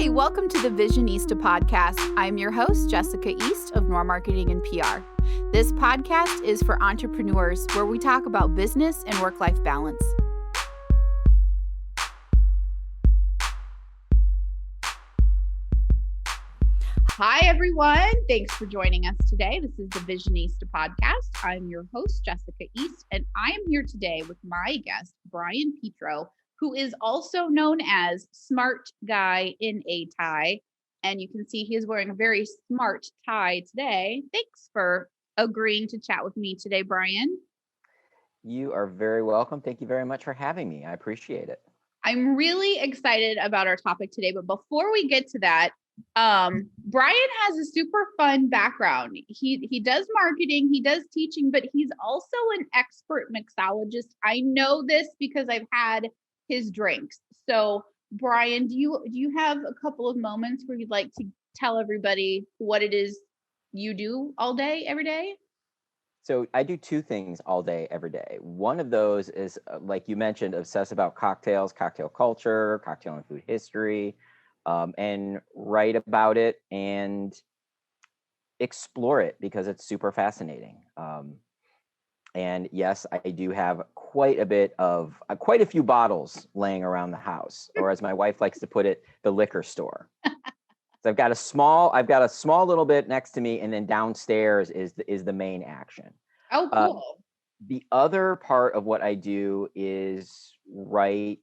Hey, welcome to the Visionista podcast. I'm your host, 𝐊𝐞𝐞𝐲𝐽 of Nor Marketing and PR. This podcast is for entrepreneurs where we talk about business and work-life balance. Hi, everyone. Thanks for joining us today. This is the Visionista podcast. I'm your host, 𝐊𝐞𝐞𝐲𝐽, and I am here today with my guest, Brian Petro, who is also known as Smart Guy in a Tie. And you can see he is wearing a very smart tie today. Thanks for agreeing to chat with me today, Brian. You are very welcome. Thank you very much for having me. I appreciate it. I'm really excited about our topic today. But before we get to that, Brian has a super fun background. He does marketing, he does teaching, but he's also an expert mixologist. I know this because I've had his drinks. So Brian, do you have a couple of moments where you'd like to tell everybody what it is you do all day, every day? So I do two things all day, every day. One of those is, like you mentioned, obsess about cocktails, cocktail culture, cocktail and food history, and write about it and explore it because it's super fascinating. And yes, I do have quite a few bottles laying around the house, or as my wife likes to put it, the liquor store. So I've got a small little bit next to me, and then downstairs is the main action. Oh, cool. The other part of what I do is write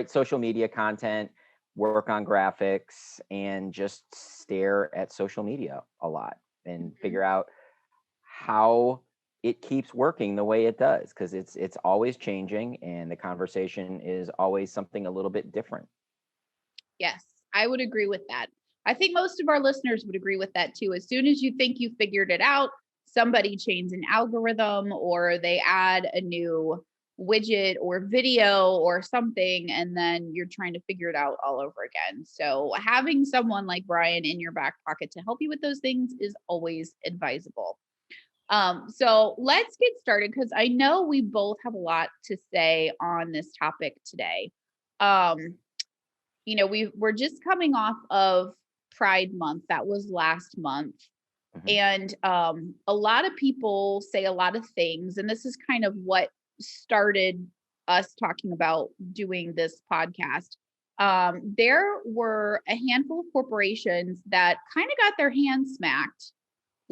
social media content, work on graphics, and just stare at social media a lot and figure out how it keeps working the way it does, because it's always changing and the conversation is always something a little bit different. Yes, I would agree with that. I think most of our listeners would agree with that too. As soon as you think you figured it out, somebody changes an algorithm or they add a new widget or video or something, and then you're trying to figure it out all over again. So having someone like Brian in your back pocket to help you with those things is always advisable. So let's get started, because I know we both have a lot to say on this topic today. We're just coming off of Pride Month. That was last month. And a lot of people say a lot of things, and this is kind of what started us talking about doing this podcast. There were a handful of corporations that kind of got their hands smacked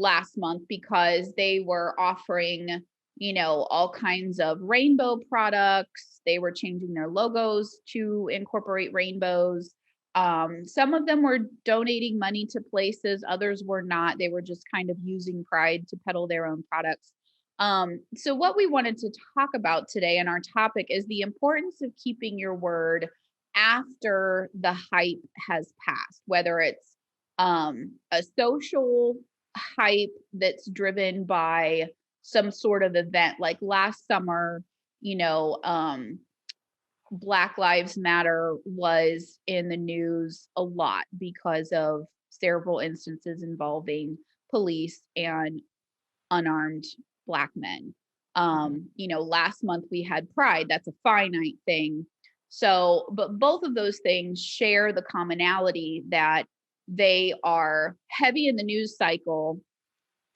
last month because they were offering, all kinds of rainbow products. They were changing their logos to incorporate rainbows. Some of them were donating money to places, others were not. They were just kind of using Pride to peddle their own products. So what we wanted to talk about today, and our topic, is the importance of keeping your word after the hype has passed, whether it's a social hype that's driven by some sort of event. Like last summer, Black Lives Matter was in the news a lot because of several instances involving police and unarmed Black men. Last month we had Pride. That's a finite thing. So, but both of those things share the commonality that they are heavy in the news cycle.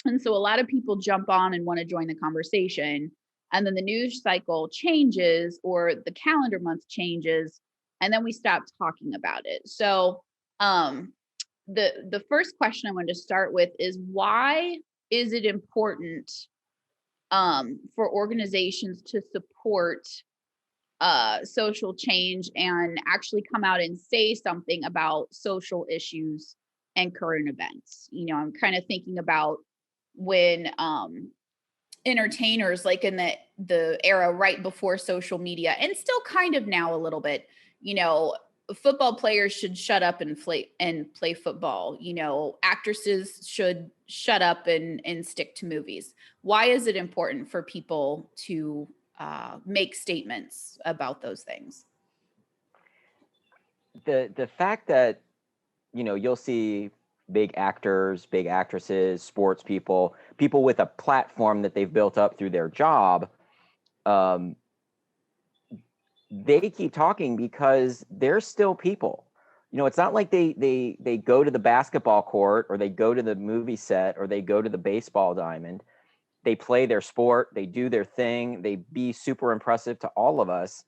And so a lot of people jump on and want to join the conversation. And then the news cycle changes, or the calendar month changes, and then we stop talking about it. So the first question I wanted to start with is, why is it important for organizations to support social change and actually come out and say something about social issues and current events? I'm kind of thinking about when entertainers, like in the era right before social media, and still kind of now a little bit, football players should shut up and play football. Actresses should shut up and stick to movies. Why is it important for people to make statements about those things? The fact that, you'll see big actors, big actresses, sports people with a platform that they've built up through their job, they keep talking because they're still people. it's not like they go to the basketball court, or they go to the movie set, or they go to the baseball diamond. They play their sport, they do their thing, they be super impressive to all of us,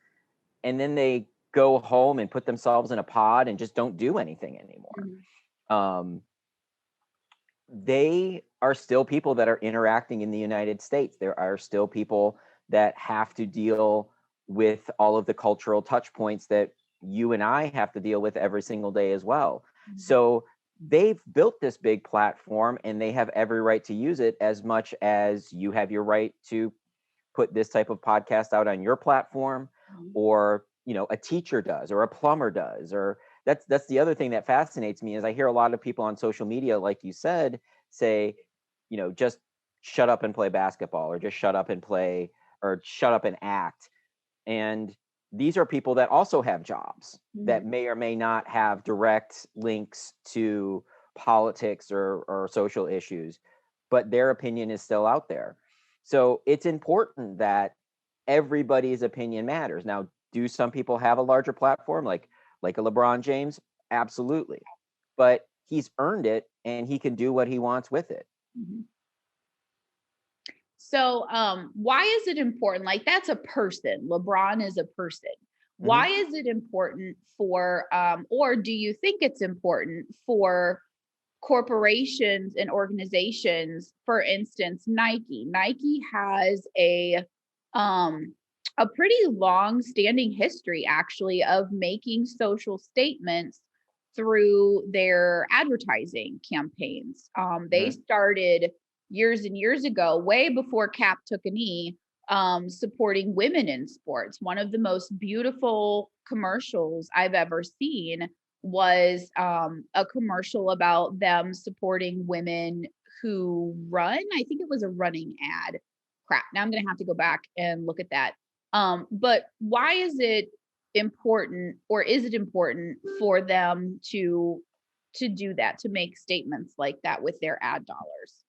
and then they go home and put themselves in a pod and just don't do anything anymore. Mm-hmm. They are still people that are interacting in the United States. There are still people that have to deal with all of the cultural touch points that you and I have to deal with every single day as well. Mm-hmm. So they've built this big platform, and they have every right to use it, as much as you have your right to put this type of podcast out on your platform, Mm-hmm. or a teacher does, or a plumber does. Or that's the other thing that fascinates me, is I hear a lot of people on social media, like you said, say, just shut up and play basketball, or just shut up and play, or shut up and act. And these are people that also have jobs, Mm-hmm. that may or may not have direct links to politics or social issues, but their opinion is still out there. So it's important that everybody's opinion matters. Now, do some people have a larger platform, like a LeBron James? Absolutely. But he's earned it, and he can do what he wants with it. Mm-hmm. So why is it important? Like, that's a person. LeBron is a person. Why Mm-hmm. is it important for, or do you think it's important for corporations and organizations? For instance, Nike has a pretty long standing history, actually, of making social statements through their advertising campaigns. They Mm-hmm. started years and years ago, way before Cap took a knee, supporting women in sports. One of the most beautiful commercials I've ever seen was a commercial about them supporting women who run. I think it was a running ad. Crap. Now I'm going to have to go back and look at that. But why is it important, or is it important for them to do that, to make statements like that with their ad dollars?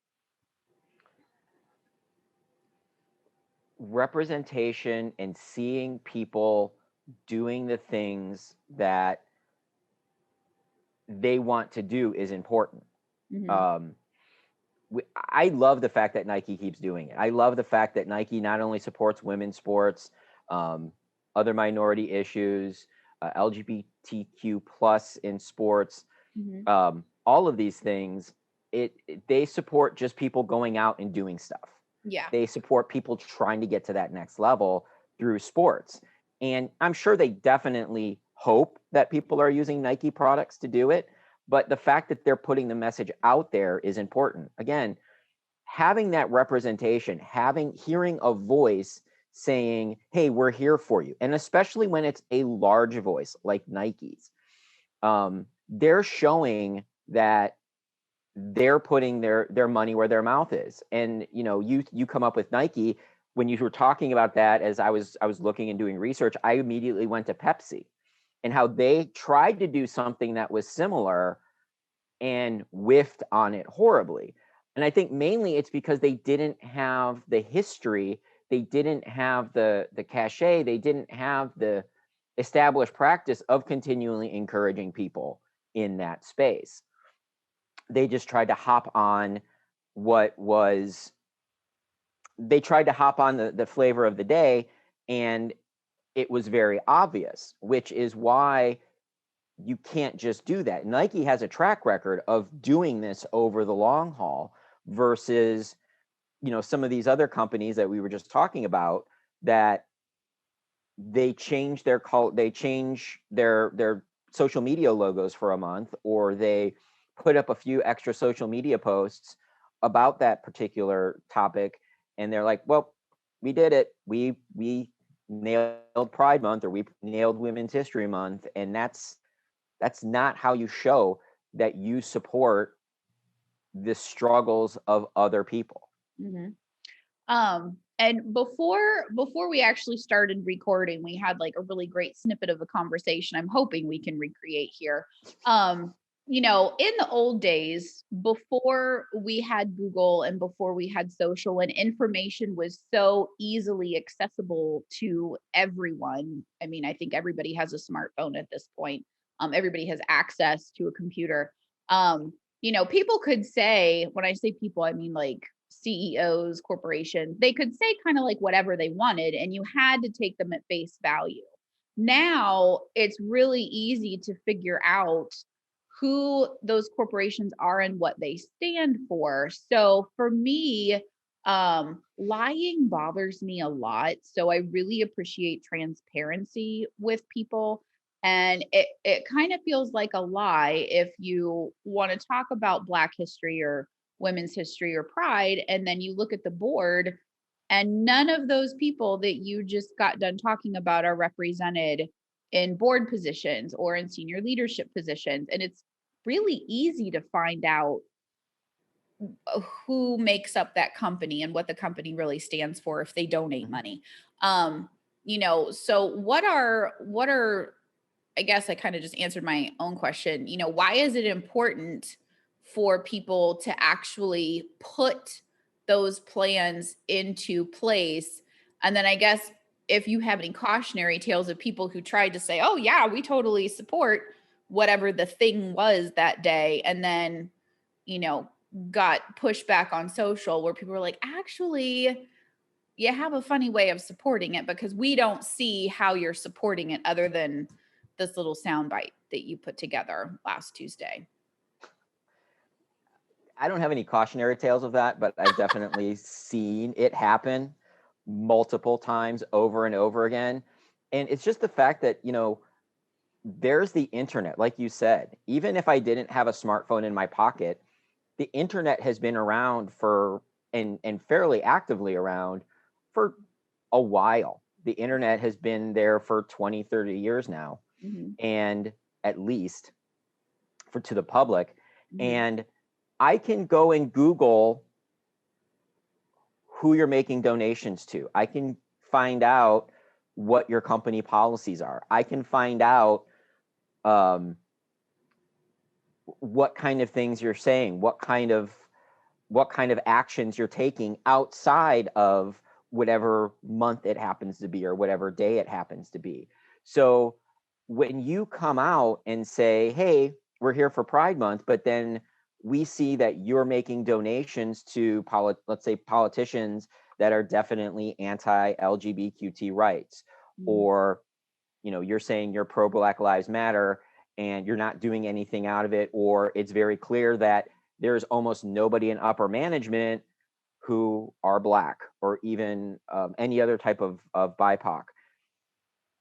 Representation and seeing people doing the things that they want to do is important. Mm-hmm. I love the fact that Nike keeps doing it. I love the fact that Nike not only supports women's sports, other minority issues, LGBTQ plus in sports, Mm-hmm. all of these things. They support just people going out and doing stuff. Yeah. They support people trying to get to that next level through sports. And I'm sure they definitely hope that people are using Nike products to do it. But the fact that they're putting the message out there is important. Again, having that representation, hearing a voice saying, hey, we're here for you. And especially when it's a large voice like Nike's, they're showing that they're putting their money where their mouth is. And you come up with Nike. When you were talking about that, as I was looking and doing research, I immediately went to Pepsi and how they tried to do something that was similar and whiffed on it horribly. And I think mainly it's because they didn't have the history, they didn't have the cachet, they didn't have the established practice of continually encouraging people in that space. They just tried to hop on the flavor of the day, and it was very obvious, which is why you can't just do that. Nike has a track record of doing this over the long haul versus, some of these other companies that we were just talking about, that they change their social media logos for a month, or they put up a few extra social media posts about that particular topic, and they're like, well, we did it. We nailed Pride Month, or we nailed Women's History Month. And that's not how you show that you support the struggles of other people. Mm-hmm. And before we actually started recording, we had like a really great snippet of a conversation I'm hoping we can recreate here. In the old days, before we had Google and before we had social, and information was so easily accessible to everyone. I mean, I think everybody has a smartphone at this point. everybody has access to a computer. People could say, when I say people, I mean like CEOs, corporations, they could say kind of like whatever they wanted, and you had to take them at face value. Now it's really easy to figure out who those corporations are and what they stand for. So for me, lying bothers me a lot. So I really appreciate transparency with people. And it kind of feels like a lie if you want to talk about Black history or women's history or pride, and then you look at the board and none of those people that you just got done talking about are represented in board positions or in senior leadership positions. And it's really easy to find out who makes up that company and what the company really stands for if they donate money. So what are I guess I kind of just answered my own question. Why is it important for people to actually put those plans into place? And then I guess if you have any cautionary tales of people who tried to say, oh yeah, we totally support whatever the thing was that day, and then, got pushback on social where people were like, actually, you have a funny way of supporting it because we don't see how you're supporting it other than this little soundbite that you put together last Tuesday. I don't have any cautionary tales of that, but I've definitely seen it happen multiple times over and over again. And it's just the fact that, there's the internet, like you said. Even if I didn't have a smartphone in my pocket, the internet has been around and fairly actively around for a while. The internet has been there for 20, 30 years now, and at least to the public. And I can go and Google who you're making donations to. I can find out what your company policies are. I can find out what kind of things you're saying, what kind of actions you're taking outside of whatever month it happens to be or whatever day it happens to be. So when you come out and say, hey, we're here for Pride Month, but then we see that you're making donations to let's say politicians that are definitely anti-LGBTQ rights, or you're saying you're pro Black Lives Matter and you're not doing anything out of it, or it's very clear that there's almost nobody in upper management who are Black or even any other type of BIPOC,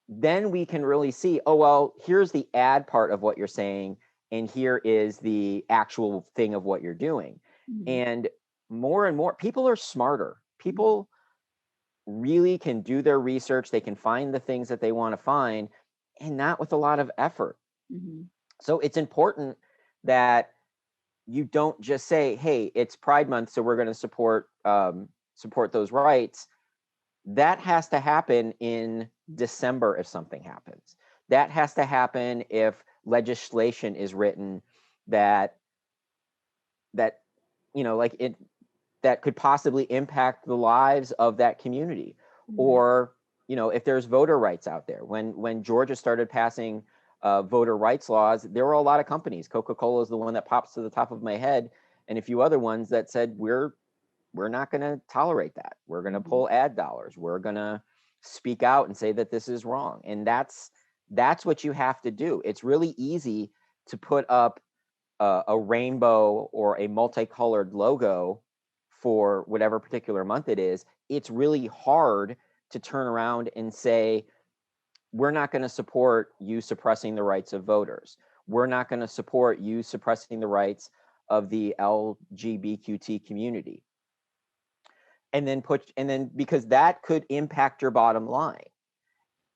then we can really see, oh, well, here's the ad part of what you're saying, and here is the actual thing of what you're doing. And more and more people are smarter. People really can do their research. They can find the things that they want to find, and not with a lot of effort. So it's important that you don't just say, hey, it's Pride Month, so we're going to support those rights. That has to happen in December if something happens. That has to happen if legislation is written that that could possibly impact the lives of that community. Or if there's voter rights out there. When Georgia started passing voter rights laws, there were a lot of companies. Coca-Cola is the one that pops to the top of my head, and a few other ones that said, we're not going to tolerate that. We're going to pull ad dollars. We're going to speak out and say that this is wrong. And that's what you have to do. It's really easy to put up a rainbow or a multicolored logo for whatever particular month it is. It's really hard to turn around and say, we're not going to support you suppressing the rights of voters. We're not going to support you suppressing the rights of the LGBTQ community. And then because that could impact your bottom line.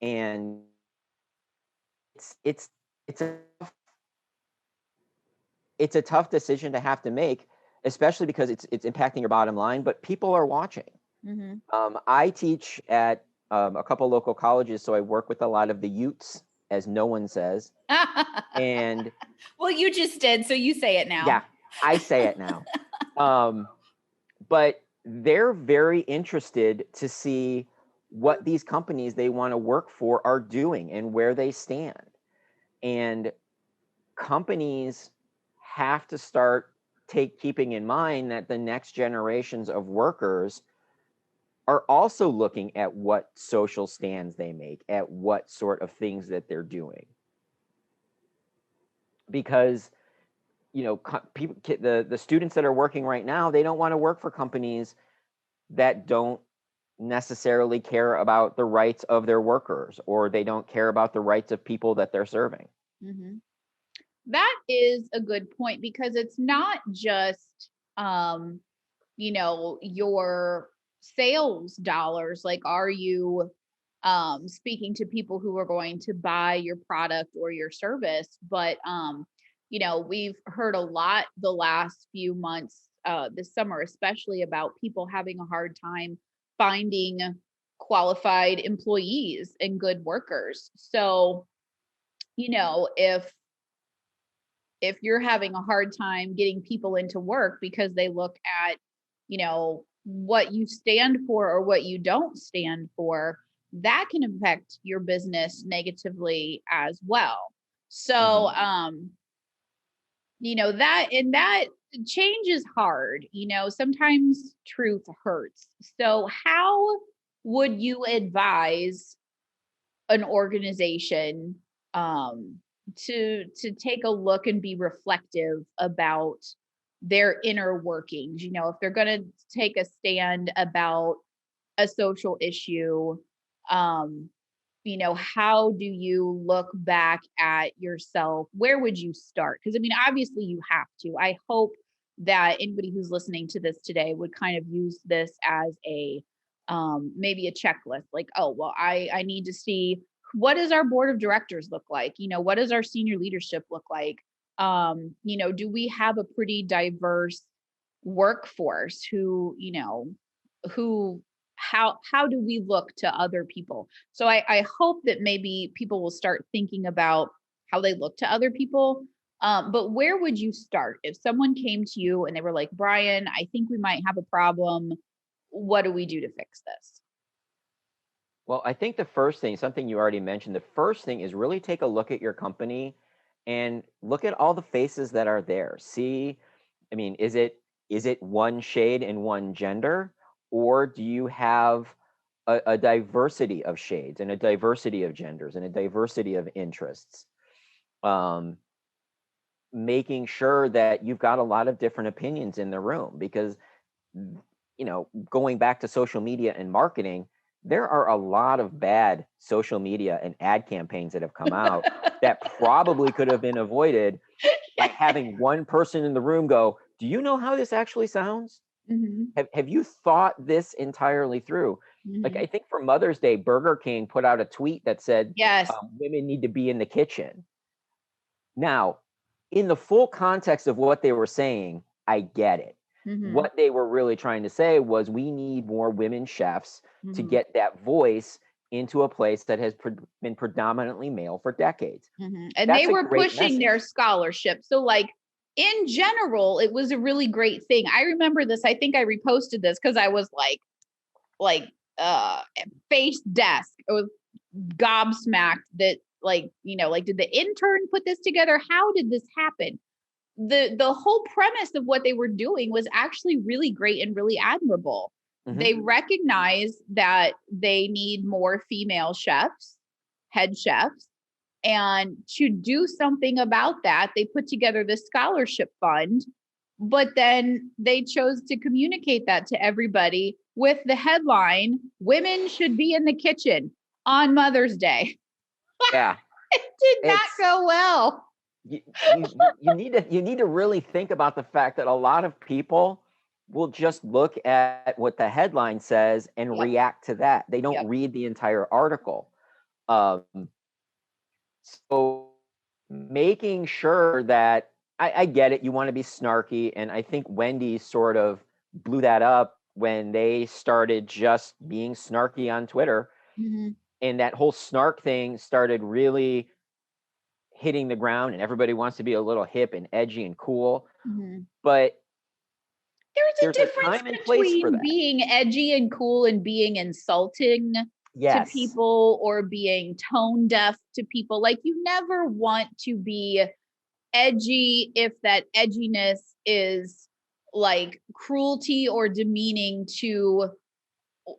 And it's a tough decision to have to make, especially because it's impacting your bottom line, but people are watching. I teach at a couple local colleges, so I work with a lot of the utes, as no one says. And well, you just did, so you say it now. Yeah, I say it now. But they're very interested to see what these companies they want to work for are doing and where they stand. And companies have to start keeping in mind that the next generations of workers are also looking at what social stands they make, at what sort of things that they're doing. Because, you know, people, the students that are working right now, they don't want to work for companies that don't necessarily care about the rights of their workers, or they don't care about the rights of people that they're serving. Mm-hmm. That is a good point, because it's not just, you know, your sales dollars. Like, are you speaking to people who are going to buy your product or your service? But, you know, we've heard a lot the last few months, this summer, especially, about people having a hard time finding qualified employees and good workers. So, you know, if you're having a hard time getting people into work because they look at, you know, what you stand for or what you don't stand for, that can affect your business negatively as well. So, you know, that change is hard. You know, sometimes truth hurts. So how would you advise an organization to take a look and be reflective about their inner workings? You know, if they're going to take a stand about a social issue, you know, how do you look back at yourself? Where would you start? Because I mean, obviously you have to. I hope that anybody who's listening to this today would kind of use this as a maybe a checklist. Like, oh, well, I need to see, what does our board of directors look like? You know, what does our senior leadership look like? You know, do we have a pretty diverse workforce who, you know, who, how do we look to other people? So I hope that maybe people will start thinking about how they look to other people. But where would you start if someone came to you and they were like, Brian, I think we might have a problem. What do we do to fix this? Well, I think the first thing, something you already mentioned, the first thing is really take a look at your company and look at all the faces that are there. See, I mean, is it one shade and one gender, or do you have a diversity of shades and a diversity of genders and a diversity of interests? Making sure that you've got a lot of different opinions in the room, because, you know, going back to social media and marketing, there are a lot of bad social media and ad campaigns that have come out that probably could have been avoided by having one person in the room go, do you know how this actually sounds? Have you thought this entirely through? Like, I think for Mother's Day, Burger King put out a tweet that said, Yes. Women need to be in the kitchen. Now, in the full context of what they were saying, I get it. What they were really trying to say was, we need more women chefs to get that voice into a place that has been predominantly male for decades. And That's they were pushing message. their scholarship. So, like, in general, it was a really great thing. I remember this. I think I reposted this because I was like face desk. I was gobsmacked that, like, you know, like, did the intern put this together? How did this happen? The whole premise of what they were doing was actually really great and really admirable. They recognize that they need more female chefs, head chefs, and to do something about that, they put together this scholarship fund, but then they chose to communicate that to everybody with the headline, "Women should be in the kitchen on Mother's Day." Yeah. It did not go well. You need to really think about the fact that a lot of people will just look at what the headline says and react to that. They don't read the entire article. So making sure that, I get it, you want to be snarky, and I think Wendy's sort of blew that up when they started just being snarky on Twitter. And that whole snark thing started really hitting the ground, and everybody wants to be a little hip and edgy and cool. But there's a difference between being edgy and cool and being insulting to people, or being tone deaf to people. Like, you never want to be edgy if that edginess is like cruelty or demeaning to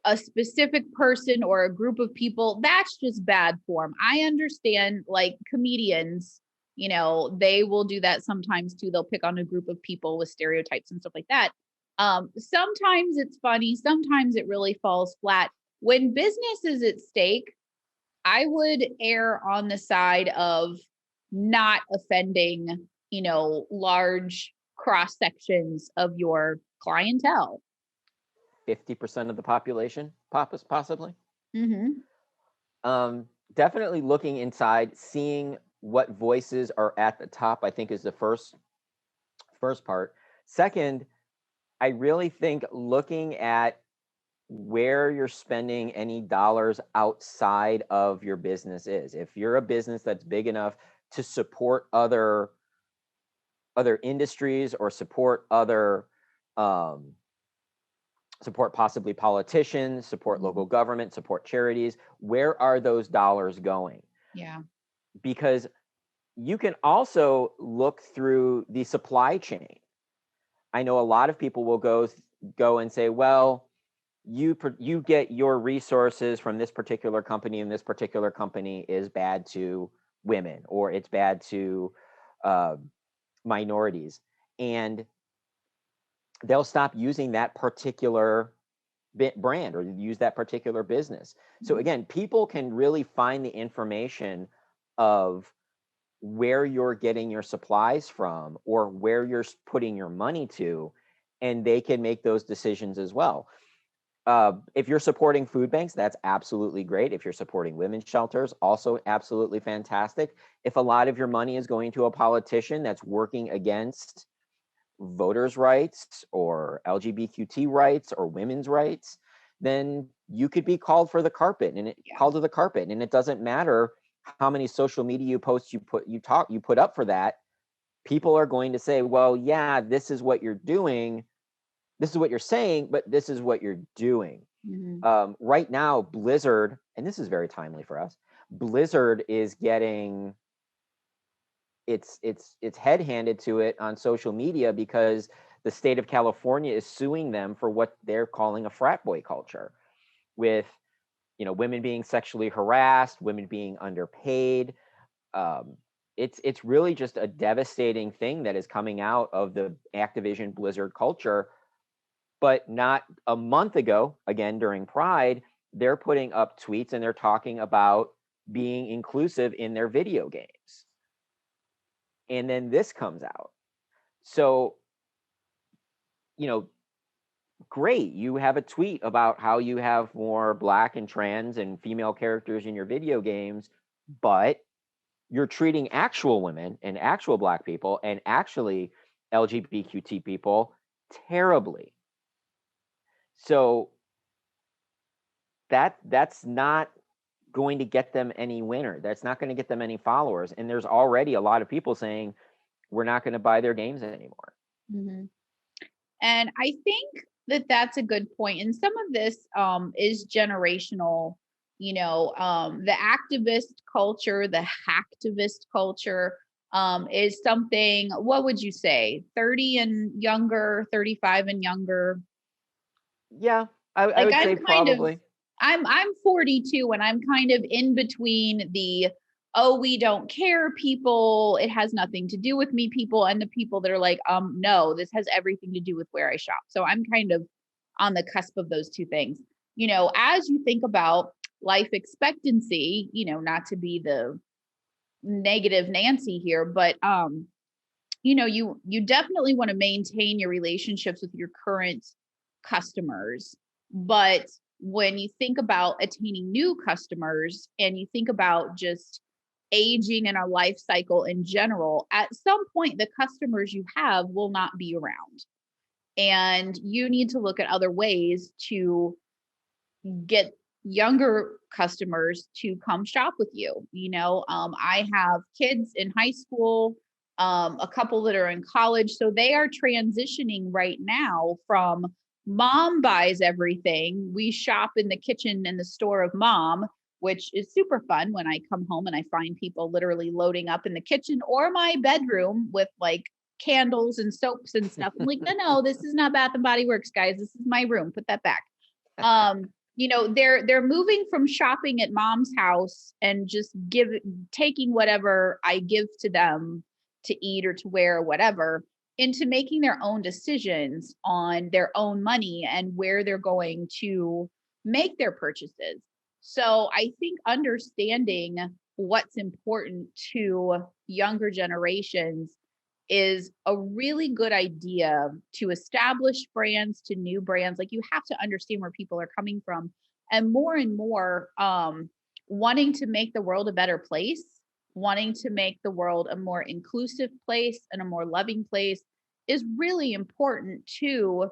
a specific person or a group of people. That's just bad form. I understand, like comedians, they will do that sometimes too. They'll pick on a group of people with stereotypes and stuff like that. Sometimes it's funny, sometimes it really falls flat. When business is at stake, I would err on the side of not offending, large cross sections of your clientele. 50% of the population, possibly. Mm-hmm. Definitely looking inside, seeing what voices are at the top, I think is the first part. Second, I really think looking at where you're spending any dollars outside of your business is. If you're a business that's big enough to support other industries or support other support possibly politicians, support local government, support charities, where are those dollars going? Yeah. Because you can also look through the supply chain. I know a lot of people will go and say, well, you get your resources from this particular company, and this particular company is bad to women, or it's bad to minorities, and they'll stop using that particular brand or use that particular business. So again, people can really find the information of where you're getting your supplies from or where you're putting your money to, and they can make those decisions as well. If you're supporting food banks, that's absolutely great. If you're supporting women's shelters, also absolutely fantastic. If a lot of your money is going to a politician that's working against voters' rights or LGBTQ rights or women's rights, then you could be called for the carpet and called to the carpet. And it doesn't matter how many social media posts you put up for that. People are going to say, well, yeah, this is what you're doing. This is what you're saying, but this is what you're doing. Right now, Blizzard, and this is very timely for us, Blizzard is getting its head handed to it on social media because the state of California is suing them for what they're calling a frat boy culture, with women being sexually harassed, women being underpaid. It's really just a devastating thing that is coming out of the Activision Blizzard culture. But not a month ago, again during Pride, they're putting up tweets and they're talking about being inclusive in their video games. And then this comes out. So, great, you have a tweet about how you have more Black and trans and female characters in your video games, but you're treating actual women and actual Black people and actually LGBTQ people terribly. So that's not going to get them any winner. That's not going to get them any followers. And there's already a lot of people saying we're not going to buy their games anymore. And I think that's a good point. And some of this is generational. The activist culture, the hacktivist culture is something, what would you say, 30 and younger, 35 and younger? Yeah, I would say probably. I'm 42 and I'm kind of in between the, oh, we don't care people, it has nothing to do with me people, and the people that are like, no, this has everything to do with where I shop. So I'm kind of on the cusp of those two things. As you think about life expectancy, not to be the negative Nancy here, but you definitely want to maintain your relationships with your current customers. But when you think about attaining new customers and you think about just aging in a life cycle in general, at some point the customers you have will not be around, and you need to look at other ways to get younger customers to come shop with you. I have kids in high school, a couple that are in college, so they are transitioning right now from mom buys everything, we shop in the kitchen and the store of mom, which is super fun when I come home and I find people literally loading up in the kitchen or my bedroom with like candles and soaps and stuff. I'm like, no, this is not Bath and Body Works, guys. This is my room. Put that back. They're moving from shopping at mom's house and just taking whatever I give to them to eat or to wear or whatever, into making their own decisions on their own money and where they're going to make their purchases. So I think understanding what's important to younger generations is a really good idea to establish brands, to new brands. Like, you have to understand where people are coming from, and more wanting to make the world a better place, wanting to make the world a more inclusive place and a more loving place is really important to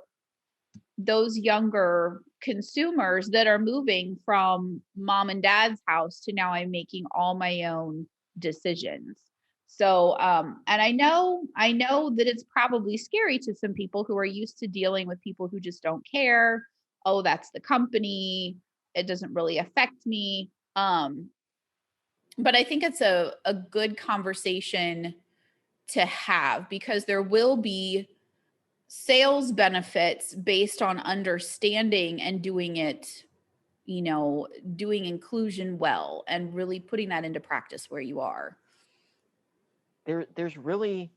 those younger consumers that are moving from mom and dad's house to now I'm making all my own decisions. So, and I know that it's probably scary to some people who are used to dealing with people who just don't care. Oh, that's the company. It doesn't really affect me. But I think it's a good conversation to have, because there will be sales benefits based on understanding and doing it, doing inclusion well and really putting that into practice where you are. There's really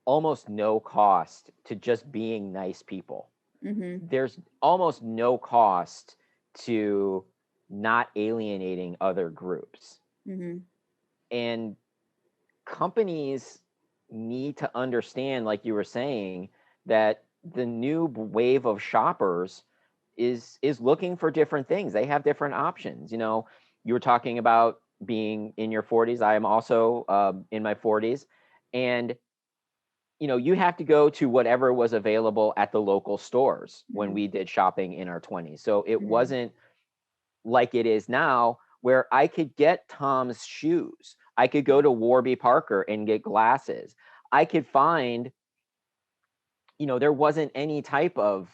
almost no cost to just being nice people. Mm-hmm. There's almost no cost to not alienating other groups. Mm-hmm. And companies need to understand, like you were saying, that the new wave of shoppers is looking for different things. They have different options. You were talking about being in your 40s. I am also in my 40s. And you have to go to whatever was available at the local stores when we did shopping in our 20s. So it wasn't like it is now, where I could get Tom's shoes. I could go to Warby Parker and get glasses. I could find, there wasn't any type of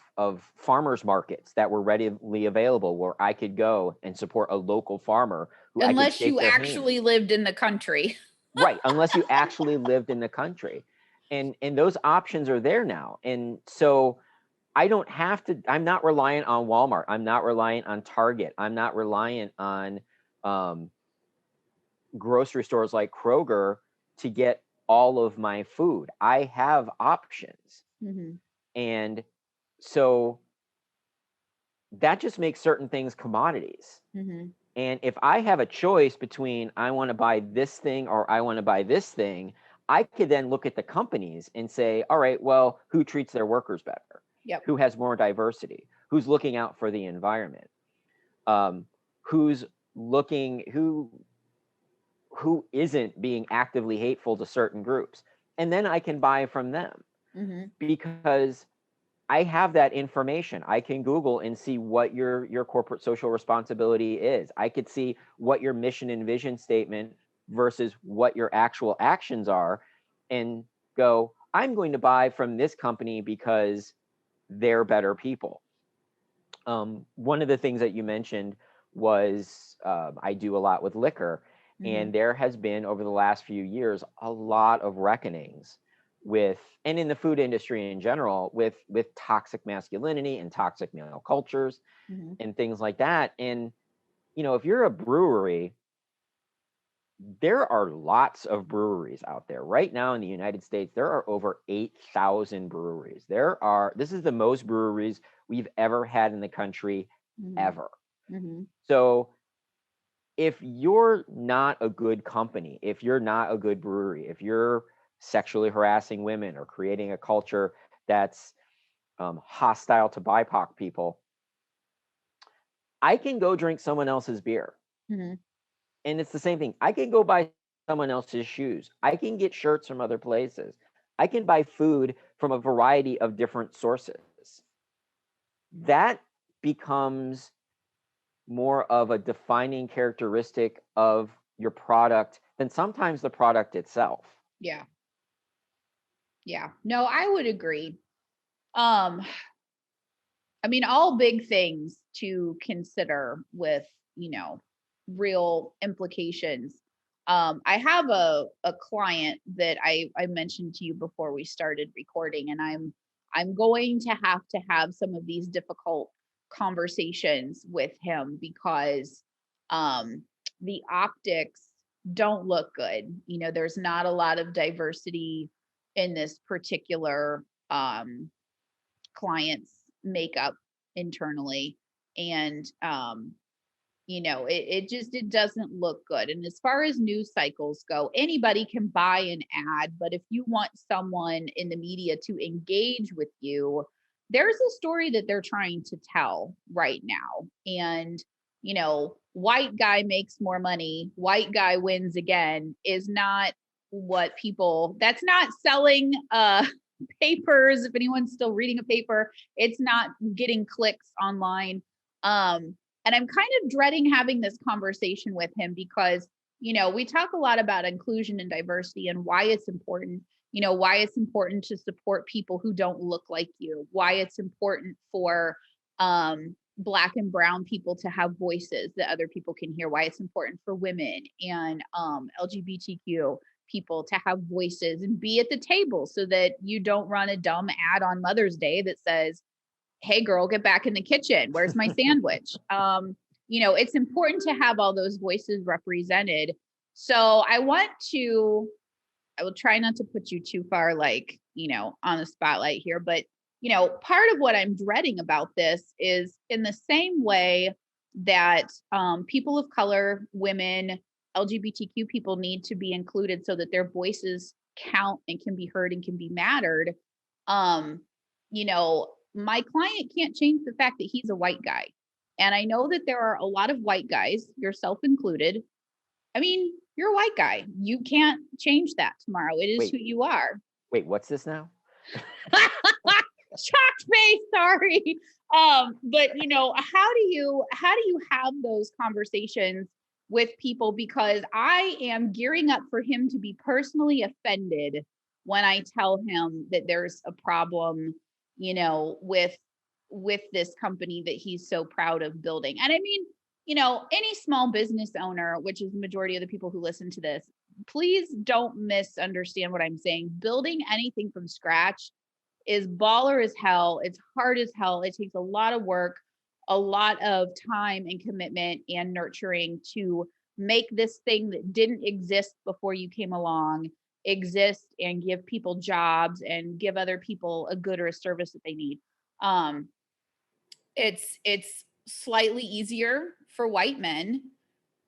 farmers markets that were readily available where I could go and support a local farmer who unless you actually lived in the country. Right, unless you actually lived in the country. And those options are there now. And so I'm not reliant on Walmart. I'm not reliant on Target. I'm not reliant on grocery stores like Kroger to get all of my food. I have options. Mm-hmm. And so that just makes certain things commodities. Mm-hmm. And if I have a choice between I want to buy this thing or I want to buy this thing, I could then look at the companies and say, all right, well, who treats their workers better? Yep. Who has more diversity? Who's looking out for the environment? Who's looking, who isn't being actively hateful to certain groups? And then I can buy from them because I have that information. I can Google and see what your corporate social responsibility is. I could see what your mission and vision statement versus what your actual actions are, and go, I'm going to buy from this company because they're better people. One of the things that you mentioned was I do a lot with liquor, and there has been over the last few years a lot of reckonings with, and in the food industry in general, with toxic masculinity and toxic male cultures and things like that. And if you're a brewery, there are lots of breweries out there right now in the United States. There are over 8,000 breweries. This is the most breweries we've ever had in the country ever. So if you're not a good company, if you're not a good brewery, if you're sexually harassing women or creating a culture that's hostile to BIPOC people, I can go drink someone else's beer. And it's the same thing. I can go buy someone else's shoes. I can get shirts from other places. I can buy food from a variety of different sources. That becomes more of a defining characteristic of your product than sometimes the product itself. Yeah. No, I would agree. I mean, all big things to consider with, real implications. I have a client that I mentioned to you before we started recording, and I'm going to have some of these difficult conversations with him because the optics don't look good. You know, there's not a lot of diversity in this particular client's makeup internally. And you know, it doesn't look good. And as far as news cycles go, anybody can buy an ad, but if you want someone in the media to engage with you, there's a story that they're trying to tell right now. And, you know, white guy makes more money, white guy wins again is not what people, that's not selling papers. If anyone's still reading a paper, it's not getting clicks online. And I'm kind of dreading having this conversation with him because, you know, we talk a lot about inclusion and diversity and why it's important, you know, why it's important to support people who don't look like you, why it's important for Black and brown people to have voices that other people can hear, why it's important for women and LGBTQ people to have voices and be at the table so that you don't run a dumb ad on Mother's Day that says, hey girl, get back in the kitchen. Where's my sandwich? You know, it's important to have all those voices represented. So I will try not to put you too far, like, you know, on the spotlight here, but, you know, part of what I'm dreading about this is in the same way that people of color, women, LGBTQ people need to be included so that their voices count and can be heard and can be mattered. You know, my client can't change the fact that he's a white guy. And I know that there are a lot of white guys, yourself included. I mean, you're a white guy. You can't change that tomorrow. It is who you are. Wait, what's this now? Shocked face, sorry. But you know, how do you have those conversations with people? Because I am gearing up for him to be personally offended when I tell him that there's a problem, you know, with this company that he's so proud of building. And I mean, you know, any small business owner, which is the majority of the people who listen to this, please don't misunderstand what I'm saying. Building anything from scratch is baller as hell. It's hard as hell. It takes a lot of work, a lot of time and commitment and nurturing to make this thing that didn't exist before you came along exist and give people jobs and give other people a good or a service that they need. It's slightly easier for white men,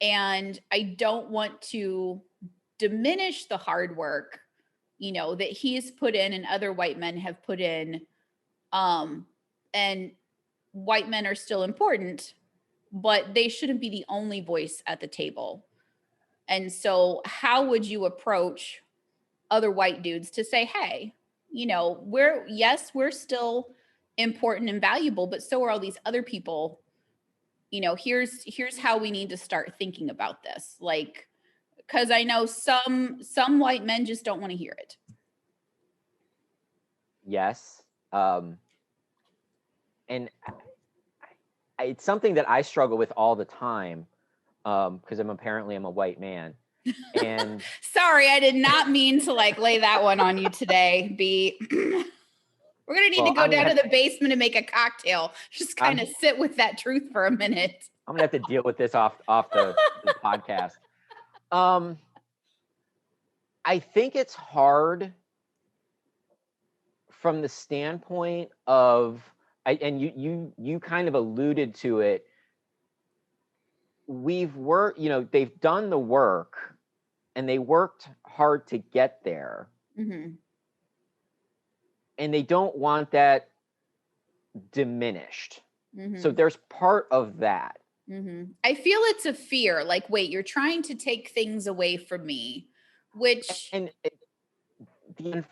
and I don't want to diminish the hard work, you know, that he's put in and other white men have put in. And white men are still important, but they shouldn't be the only voice at the table. And so how would you approach other white dudes to say, hey, you know, we're still important and valuable, but so are all these other people. You know, here's how we need to start thinking about this. Like, because I know some white men just don't want to hear it. Yes. And it's something that I struggle with all the time because I'm a white man. And sorry, I did not mean to like lay that one on you today, B. We're going to need to go down to the basement and make a cocktail. Just kind of sit with that truth for a minute. I'm going to have to deal with this off the podcast. I think it's hard from the standpoint of, and you kind of alluded to it. We've worked, you know, they've done the work and they worked hard to get there. Mm-hmm. And they don't want that diminished. Mm-hmm. So there's part of that. Mm-hmm. I feel it's a fear, like, wait, you're trying to take things away from me, which... And the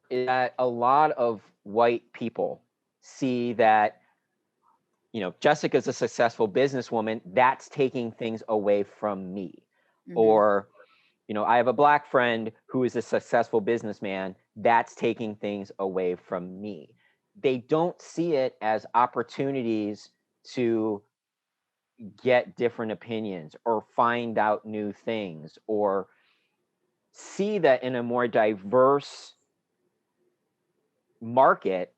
is that a lot of white people see that, you know, Jessica's a successful businesswoman, that's taking things away from me. Mm-hmm. Or, you know, I have a Black friend who is a successful businessman, that's taking things away from me. They don't see it as opportunities to get different opinions or find out new things or see that in a more diverse market,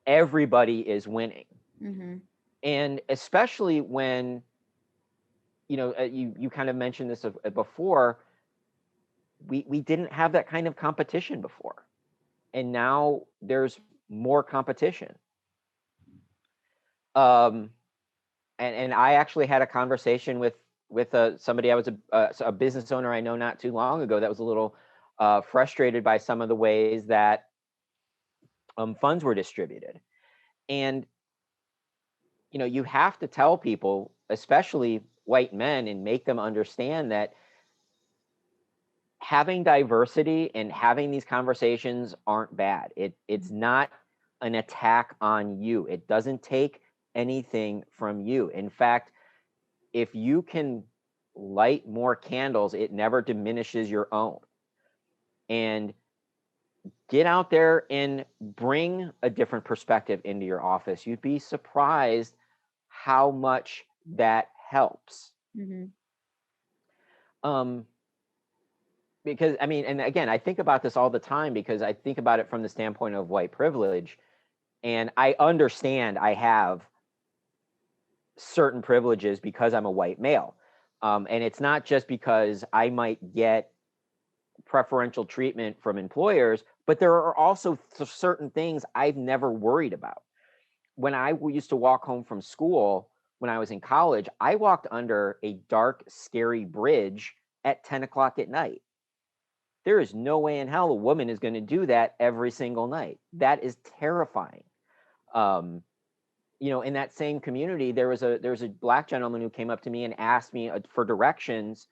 everybody is winning. Mm-hmm. And especially when, you kind of mentioned this before, we didn't have that kind of competition before. And now there's more competition. And I actually had a conversation with somebody. I was a business owner I know not too long ago that was a little frustrated by some of the ways that funds were distributed. And you have to tell people, especially white men, and make them understand that having diversity and having these conversations aren't bad. It's not an attack on you. It doesn't take anything from you. In fact, if you can light more candles, it never diminishes your own. And get out there and bring a different perspective into your office. You'd be surprised how much that helps. Mm-hmm. Because I mean, and again, I think about this all the time because I think about it from the standpoint of white privilege, and I understand I have certain privileges because I'm a white male. And it's not just because I might get preferential treatment from employers, but there are also certain things I've never worried about. When I used to walk home from school, when I was in college, I walked under a dark, scary bridge at 10 o'clock at night. There is no way in hell a woman is going to do that every single night. That is terrifying. In that same community, there was a black gentleman who came up to me and asked me for directions.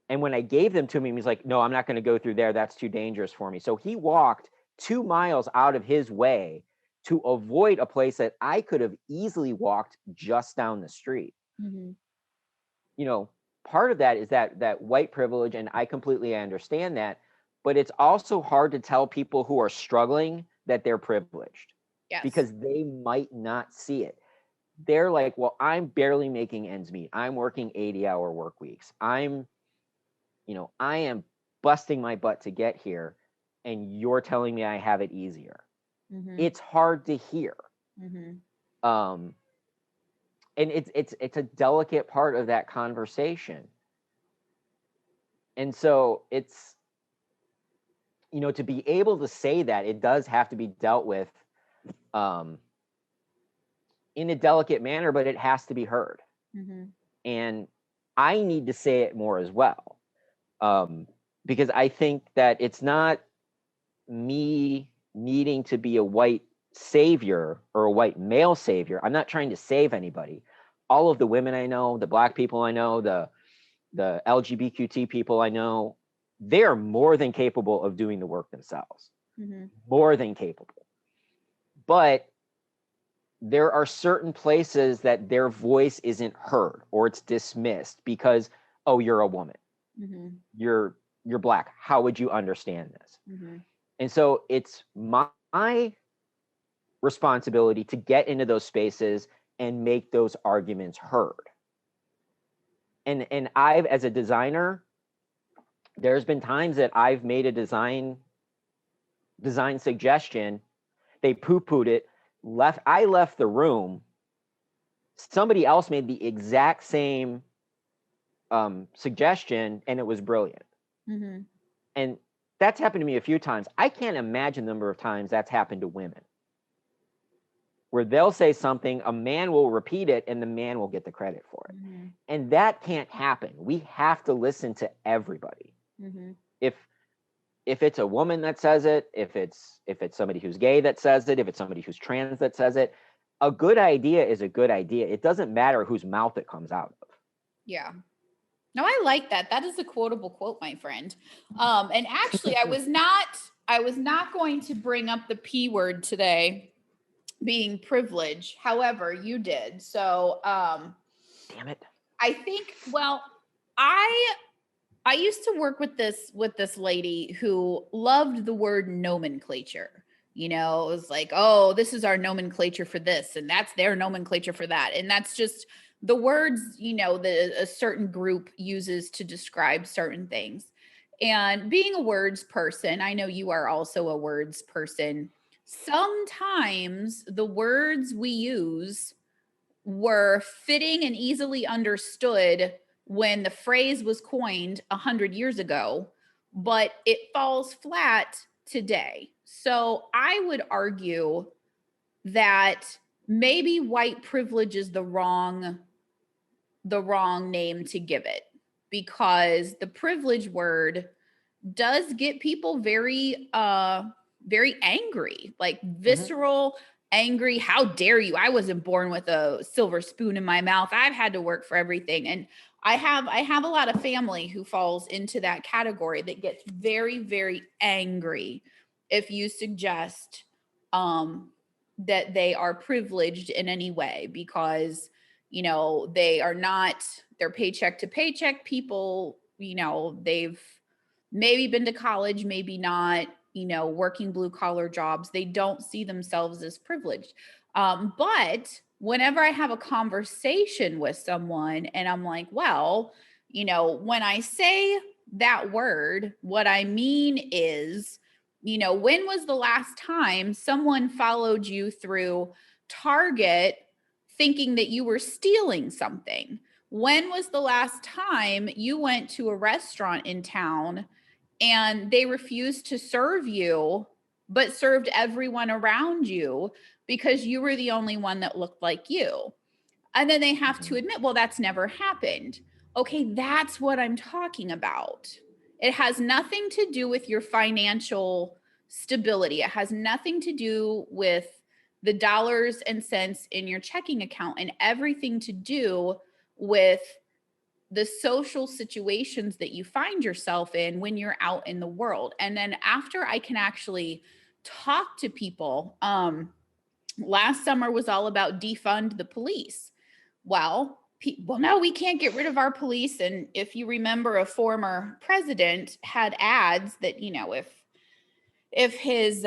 And when I gave them to him, he was like, no, I'm not going to go through there. That's too dangerous for me. So he walked 2 miles out of his way to avoid a place that I could have easily walked just down the street. Mm-hmm. Part of that is that white privilege, and I completely understand that, but it's also hard to tell people who are struggling that they're privileged. Yes. Because they might not see it. They're like, well, I'm barely making ends meet. I'm working 80-hour work weeks. I am busting my butt to get here, and you're telling me I have it easier. Mm-hmm. It's hard to hear. Mm-hmm. And it's a delicate part of that conversation. And so it's, to be able to say that, it does have to be dealt with in a delicate manner, but it has to be heard. Mm-hmm. And I need to say it more as well. Because I think that it's not me needing to be a white savior or a white male savior. I'm not trying to save anybody. All of the women I know, the black people I know, the LGBTQ people I know, they are more than capable of doing the work themselves. Mm-hmm. More than capable. But there are certain places that their voice isn't heard or it's dismissed because, oh, you're a woman. Mm-hmm. You're black. How would you understand this? Mm-hmm. And so it's my responsibility to get into those spaces and make those arguments heard. And I've, as a designer, there's been times that I've made a design suggestion, they poo-pooed it, I left the room, somebody else made the exact same suggestion, and it was brilliant. Mm-hmm. And that's happened to me a few times. I can't imagine the number of times that's happened to women, where they'll say something, a man will repeat it, and the man will get the credit for it. Mm-hmm. And that can't happen. We have to listen to everybody. Mm-hmm. If it's a woman that says it, if it's somebody who's gay that says it, if it's somebody who's trans that says it, a good idea is a good idea. It doesn't matter whose mouth it comes out of. Yeah. No, I like that. That is a quotable quote, my friend. And actually, I was not going to bring up the P word today, being privilege. However, you did. So, damn it. I think, well, I used to work with this lady who loved the word nomenclature. It was like, oh, this is our nomenclature for this, and that's their nomenclature for that. And that's just the words, a certain group uses to describe certain things. And being a words person, I know you are also a words person. Sometimes the words we use were fitting and easily understood when the phrase was coined 100 years ago, but it falls flat today. So I would argue that maybe white privilege is the wrong name to give it, because the privilege word does get people very very angry, like visceral, angry. How dare you? I wasn't born with a silver spoon in my mouth. I've had to work for everything. And I have a lot of family who falls into that category that gets very, very angry if you suggest that they are privileged in any way, because they are not, they're paycheck to paycheck people. They've maybe been to college, maybe not, working blue collar jobs. They don't see themselves as privileged. But whenever I have a conversation with someone and I'm like, well, when I say that word, what I mean is, when was the last time someone followed you through Target thinking that you were stealing something? When was the last time you went to a restaurant in town and they refused to serve you, but served everyone around you because you were the only one that looked like you? And then they have to admit, well, that's never happened. Okay, that's what I'm talking about. It has nothing to do with your financial stability. It has nothing to do with the dollars and cents in your checking account, and everything to do with the social situations that you find yourself in when you're out in the world. And then after I can actually talk to people, last summer was all about defund the police. Well, no, we can't get rid of our police. And if you remember, a former president had ads that, if his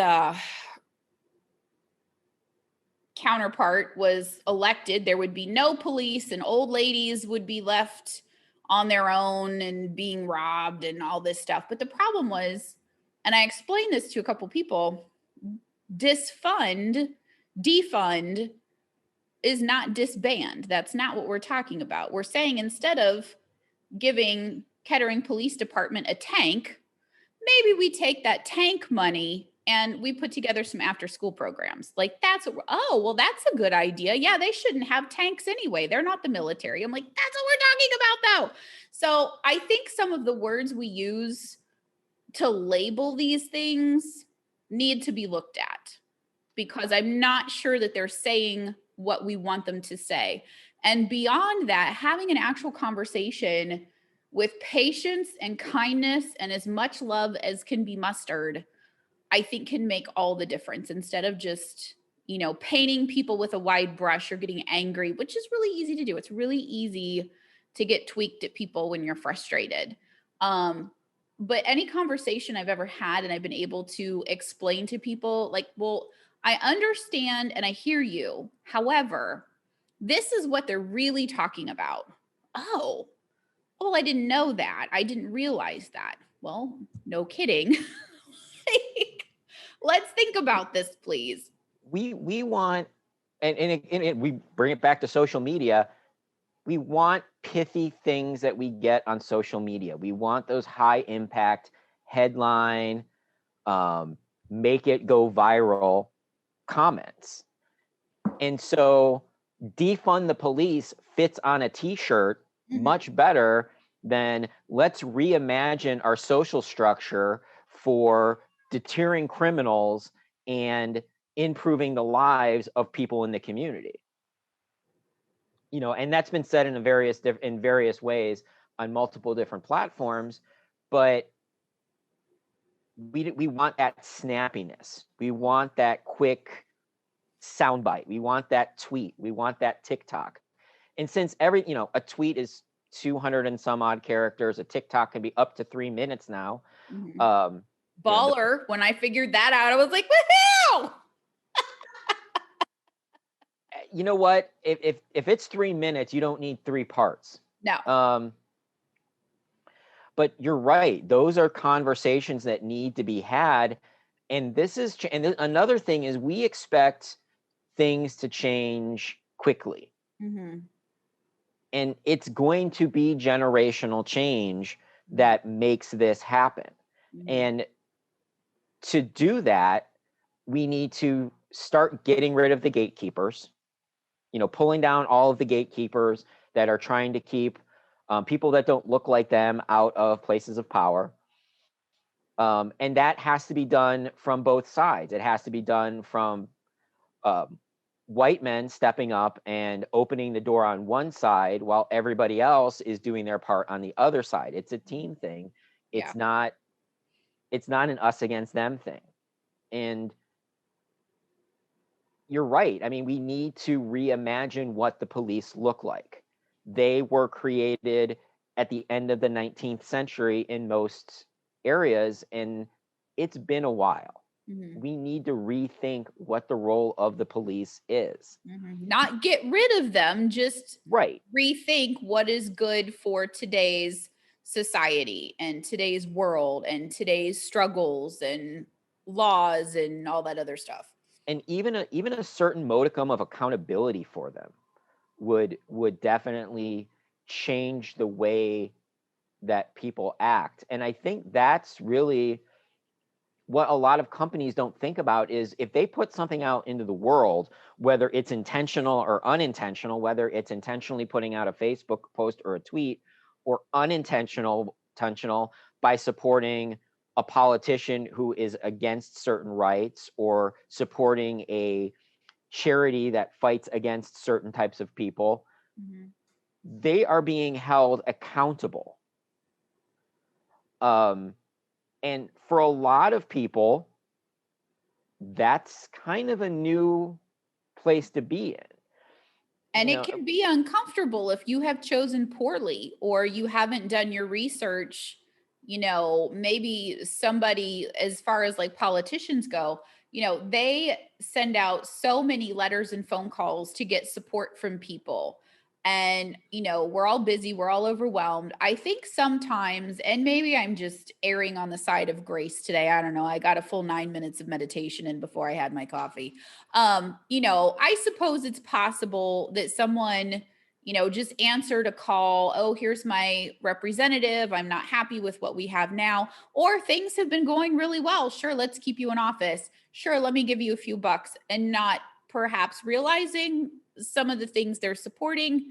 counterpart was elected, there would be no police and old ladies would be left on their own and being robbed and all this stuff. But the problem was, and I explained this to a couple people, defund is not disband. That's not what we're talking about. We're saying, instead of giving Kettering Police Department a tank, maybe we take that tank money and we put together some after school programs. Like, that's that's a good idea. Yeah, they shouldn't have tanks anyway. They're not the military. I'm like, that's what we're talking about though. So I think some of the words we use to label these things need to be looked at, because I'm not sure that they're saying what we want them to say. And beyond that, having an actual conversation with patience and kindness and as much love as can be mustered, I think can make all the difference, instead of just, painting people with a wide brush or getting angry, which is really easy to do. It's really easy to get tweaked at people when you're frustrated. But any conversation I've ever had, and I've been able to explain to people, like, well, I understand and I hear you. However, this is what they're really talking about. Oh, well, I didn't know that. I didn't realize that. Well, no kidding. Like, let's think about this, please. We want, and we bring it back to social media. We want pithy things that we get on social media. We want those high impact headline, make it go viral comments. And so defund the police fits on a t-shirt much better than let's reimagine our social structure for deterring criminals and improving the lives of people in the community. And that's been said in various ways on multiple different platforms, but we want that snappiness. We want that quick soundbite. We want that tweet. We want that TikTok. And since a tweet is 200 and some odd characters, a TikTok can be up to 3 minutes now. Baller. When I figured that out, I was like, woohoo! you know what? If it's 3 minutes, you don't need 3 parts. No. But you're right. Those are conversations that need to be had. And another thing is we expect things to change quickly. Mm-hmm. And it's going to be generational change that makes this happen. Mm-hmm. And to do that, we need to start getting rid of the gatekeepers, pulling down all of the gatekeepers that are trying to keep people that don't look like them out of places of power. And that has to be done from both sides. It has to be done from white men stepping up and opening the door on one side while everybody else is doing their part on the other side. It's a team thing. It's not an us against them thing. And you're right. I mean, we need to reimagine what the police look like. They were created at the end of the 19th century in most areas, and it's been a while. Mm-hmm. We need to rethink what the role of the police is. Mm-hmm. Not get rid of them, just rethink what is good for today's society and today's world and today's struggles and laws and all that other stuff. And even a certain modicum of accountability for them would definitely change the way that people act. And I think that's really what a lot of companies don't think about, is if they put something out into the world, whether it's intentional or unintentional, whether it's intentionally putting out a Facebook post or a tweet, or unintentional by supporting a politician who is against certain rights or supporting a charity that fights against certain types of people, mm-hmm. they are being held accountable. And for a lot of people, that's kind of a new place to be in. And it can be uncomfortable if you have chosen poorly or you haven't done your research. Maybe somebody, as far as like politicians go, they send out so many letters and phone calls to get support from people. And, we're all busy, we're all overwhelmed. I think sometimes, and maybe I'm just erring on the side of grace today. I don't know. I got a full 9 minutes of meditation in before I had my coffee. I suppose it's possible that someone, just answered a call. Oh, here's my representative. I'm not happy with what we have now. Or things have been going really well. Sure, let's keep you in office. Sure, let me give you a few bucks, and not perhaps realizing some of the things they're supporting.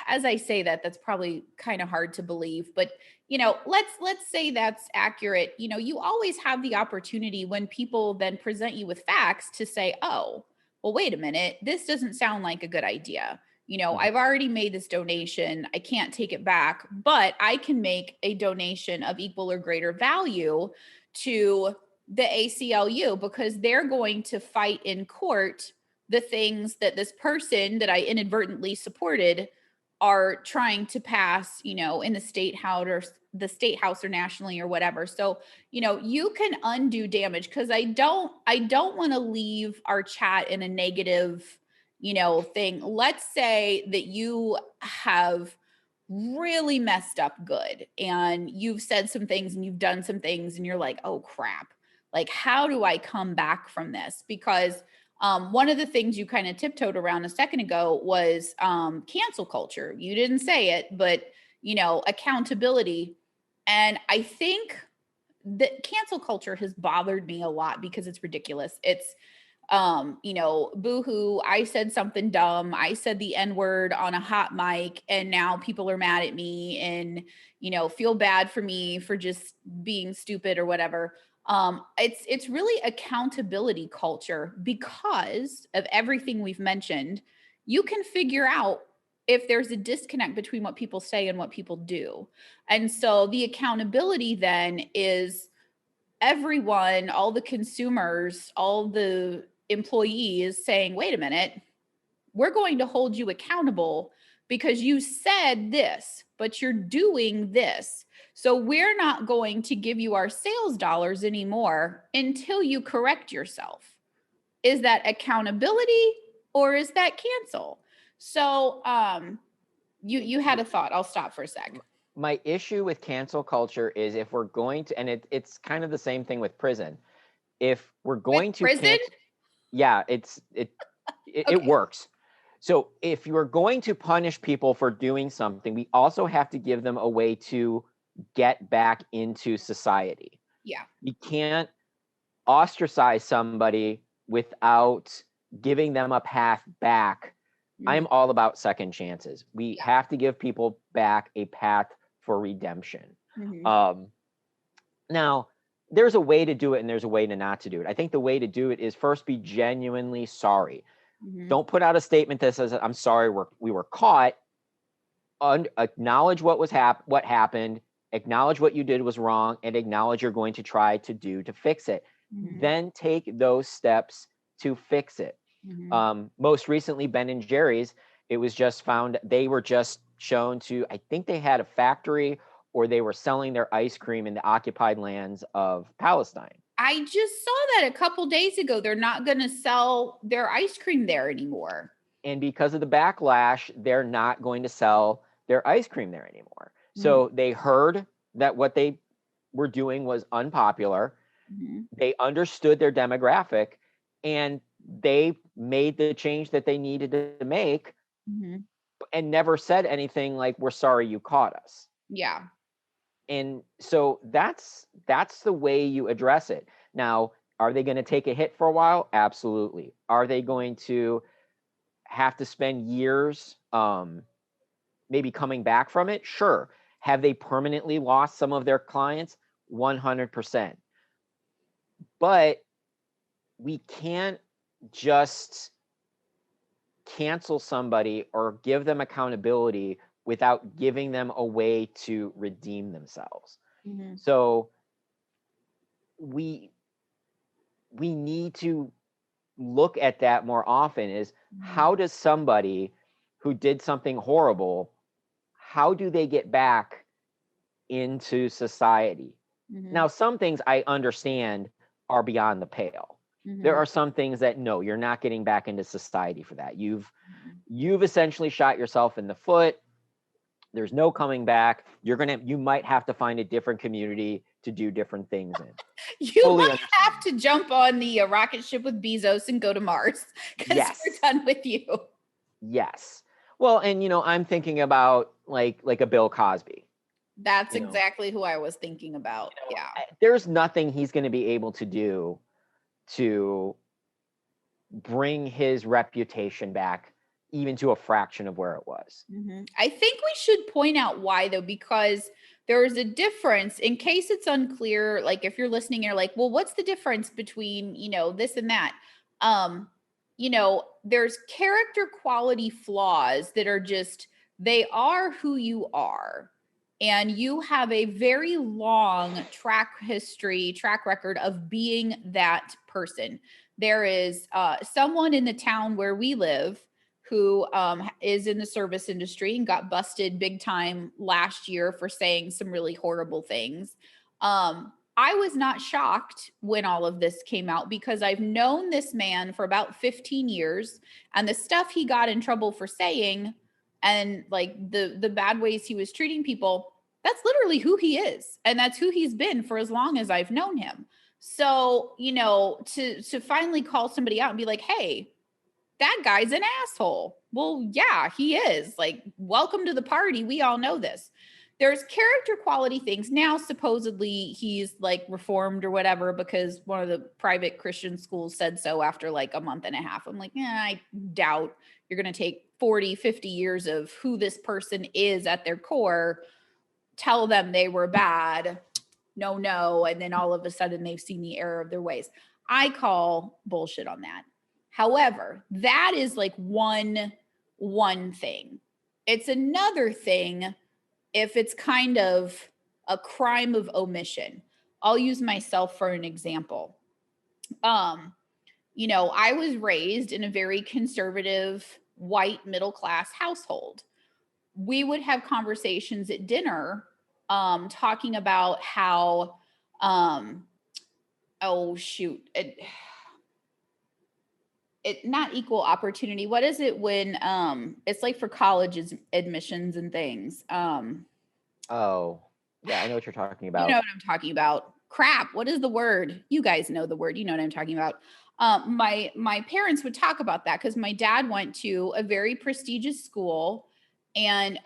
As I say that, that's probably kind of hard to believe, but let's say that's accurate. You always have the opportunity when people then present you with facts to say, oh, well, wait a minute, this doesn't sound like a good idea. I've already made this donation. I can't take it back, but I can make a donation of equal or greater value to the ACLU because they're going to fight in court the things that this person that I inadvertently supported are trying to pass, in the state house or nationally or whatever. So, you can undo damage, because I don't want to leave our chat in a negative, thing. Let's say that you have really messed up good and you've said some things and you've done some things and you're like, oh crap, like, how do I come back from this? Because one of the things you kind of tiptoed around a second ago was cancel culture. You didn't say it, but, accountability. And I think that cancel culture has bothered me a lot because it's ridiculous. It's, boohoo, I said something dumb. I said the N-word on a hot mic, and now people are mad at me and, feel bad for me for just being stupid or whatever. It's really accountability culture because of everything we've mentioned. You can figure out if there's a disconnect between what people say and what people do. And so the accountability then is everyone, all the consumers, all the employees saying, wait a minute, we're going to hold you accountable because you said this, but you're doing this. So we're not going to give you our sales dollars anymore until you correct yourself. Is that accountability or is that cancel? So, you had a thought. I'll stop for a sec. My issue with cancel culture is if we're going to, and it's kind of the same thing with prison. If we're going With to prison? yeah, it Okay. works. So if you're going to punish people for doing something, we also have to give them a way to get back into society. Yeah. You can't ostracize somebody without giving them a path back. I'm all about second chances. We have to give people back a path for redemption. Now, there's a way to do it and there's a way to not to do it. I think the way to do it is first be genuinely sorry. Don't put out a statement that says, I'm sorry, we were caught. Acknowledge what happened, acknowledge what you did was wrong, and acknowledge you're going to try to fix it. Then take those steps to fix it. Most recently, Ben and Jerry's, it was just found, they were just shown to, I think they had a factory or they were selling their ice cream in the occupied lands of Palestine. I just saw that a couple days ago. They're not going to sell their ice cream there anymore. And because of the backlash, they're not going to sell their ice cream there anymore. So they heard that what they were doing was unpopular. They understood their demographic and they made the change that they needed to make and never said anything like, we're sorry you caught us. Yeah. And so that's the way you address it. Now, are they going to take a hit for a while? Absolutely. Are they going to have to spend years maybe coming back from it? Sure. Have they permanently lost some of their clients? 100%. But we can't just cancel somebody or give them accountability without giving them a way to redeem themselves. So we need to look at that more often is how does somebody who did something horrible, how do they get back into society? Now, some things I understand are beyond the pale. There are some things that no, you're not getting back into society for that. You've essentially shot yourself in the foot. There's no coming back. You might have to find a different community to do different things in. You might have to jump on the rocket ship with Bezos and go to Mars because we're done with you. Yes. Well, and I'm thinking about like a Bill Cosby. That's exactly who I was thinking about. Yeah. There's nothing he's going to be able to do to bring his reputation back even to a fraction of where it was. I think we should point out why, though, because there is a difference in case it's unclear. Like if you're listening, you're like, well, what's the difference between, this and that? There's character quality flaws that are just, they are who you are. And you have a very long track record of being that person. There is someone in the town where we live who is in the service industry and got busted big time last year for saying some really horrible things. I was not shocked when all of this came out because I've known this man for about 15 years, and the stuff he got in trouble for saying and like the bad ways he was treating people, that's literally who he is. And that's who he's been for as long as I've known him. So, to finally call somebody out and be like, hey, that guy's an asshole. Well, yeah, he is. Like, welcome to the party. We all know this. There's character quality things. Now, supposedly he's like reformed or whatever because one of the private Christian schools said so after like a month and a half. I'm like, I doubt you're going to take 40, 50 years of who this person is at their core, tell them they were bad, no, and then all of a sudden they've seen the error of their ways. I call bullshit on that. However, that is like one thing. It's another thing if it's kind of a crime of omission. I'll use myself for an example. I was raised in a very conservative, white, middle-class household. We would have conversations at dinner talking about how, not equal opportunity. What is it when it's like for colleges admissions and things? Oh, yeah, I know what you're talking You know about. what I'm talking about. Crap, what is the word? You guys know the word. You know what I'm talking about. My parents would talk about that because my dad went to a very prestigious school, and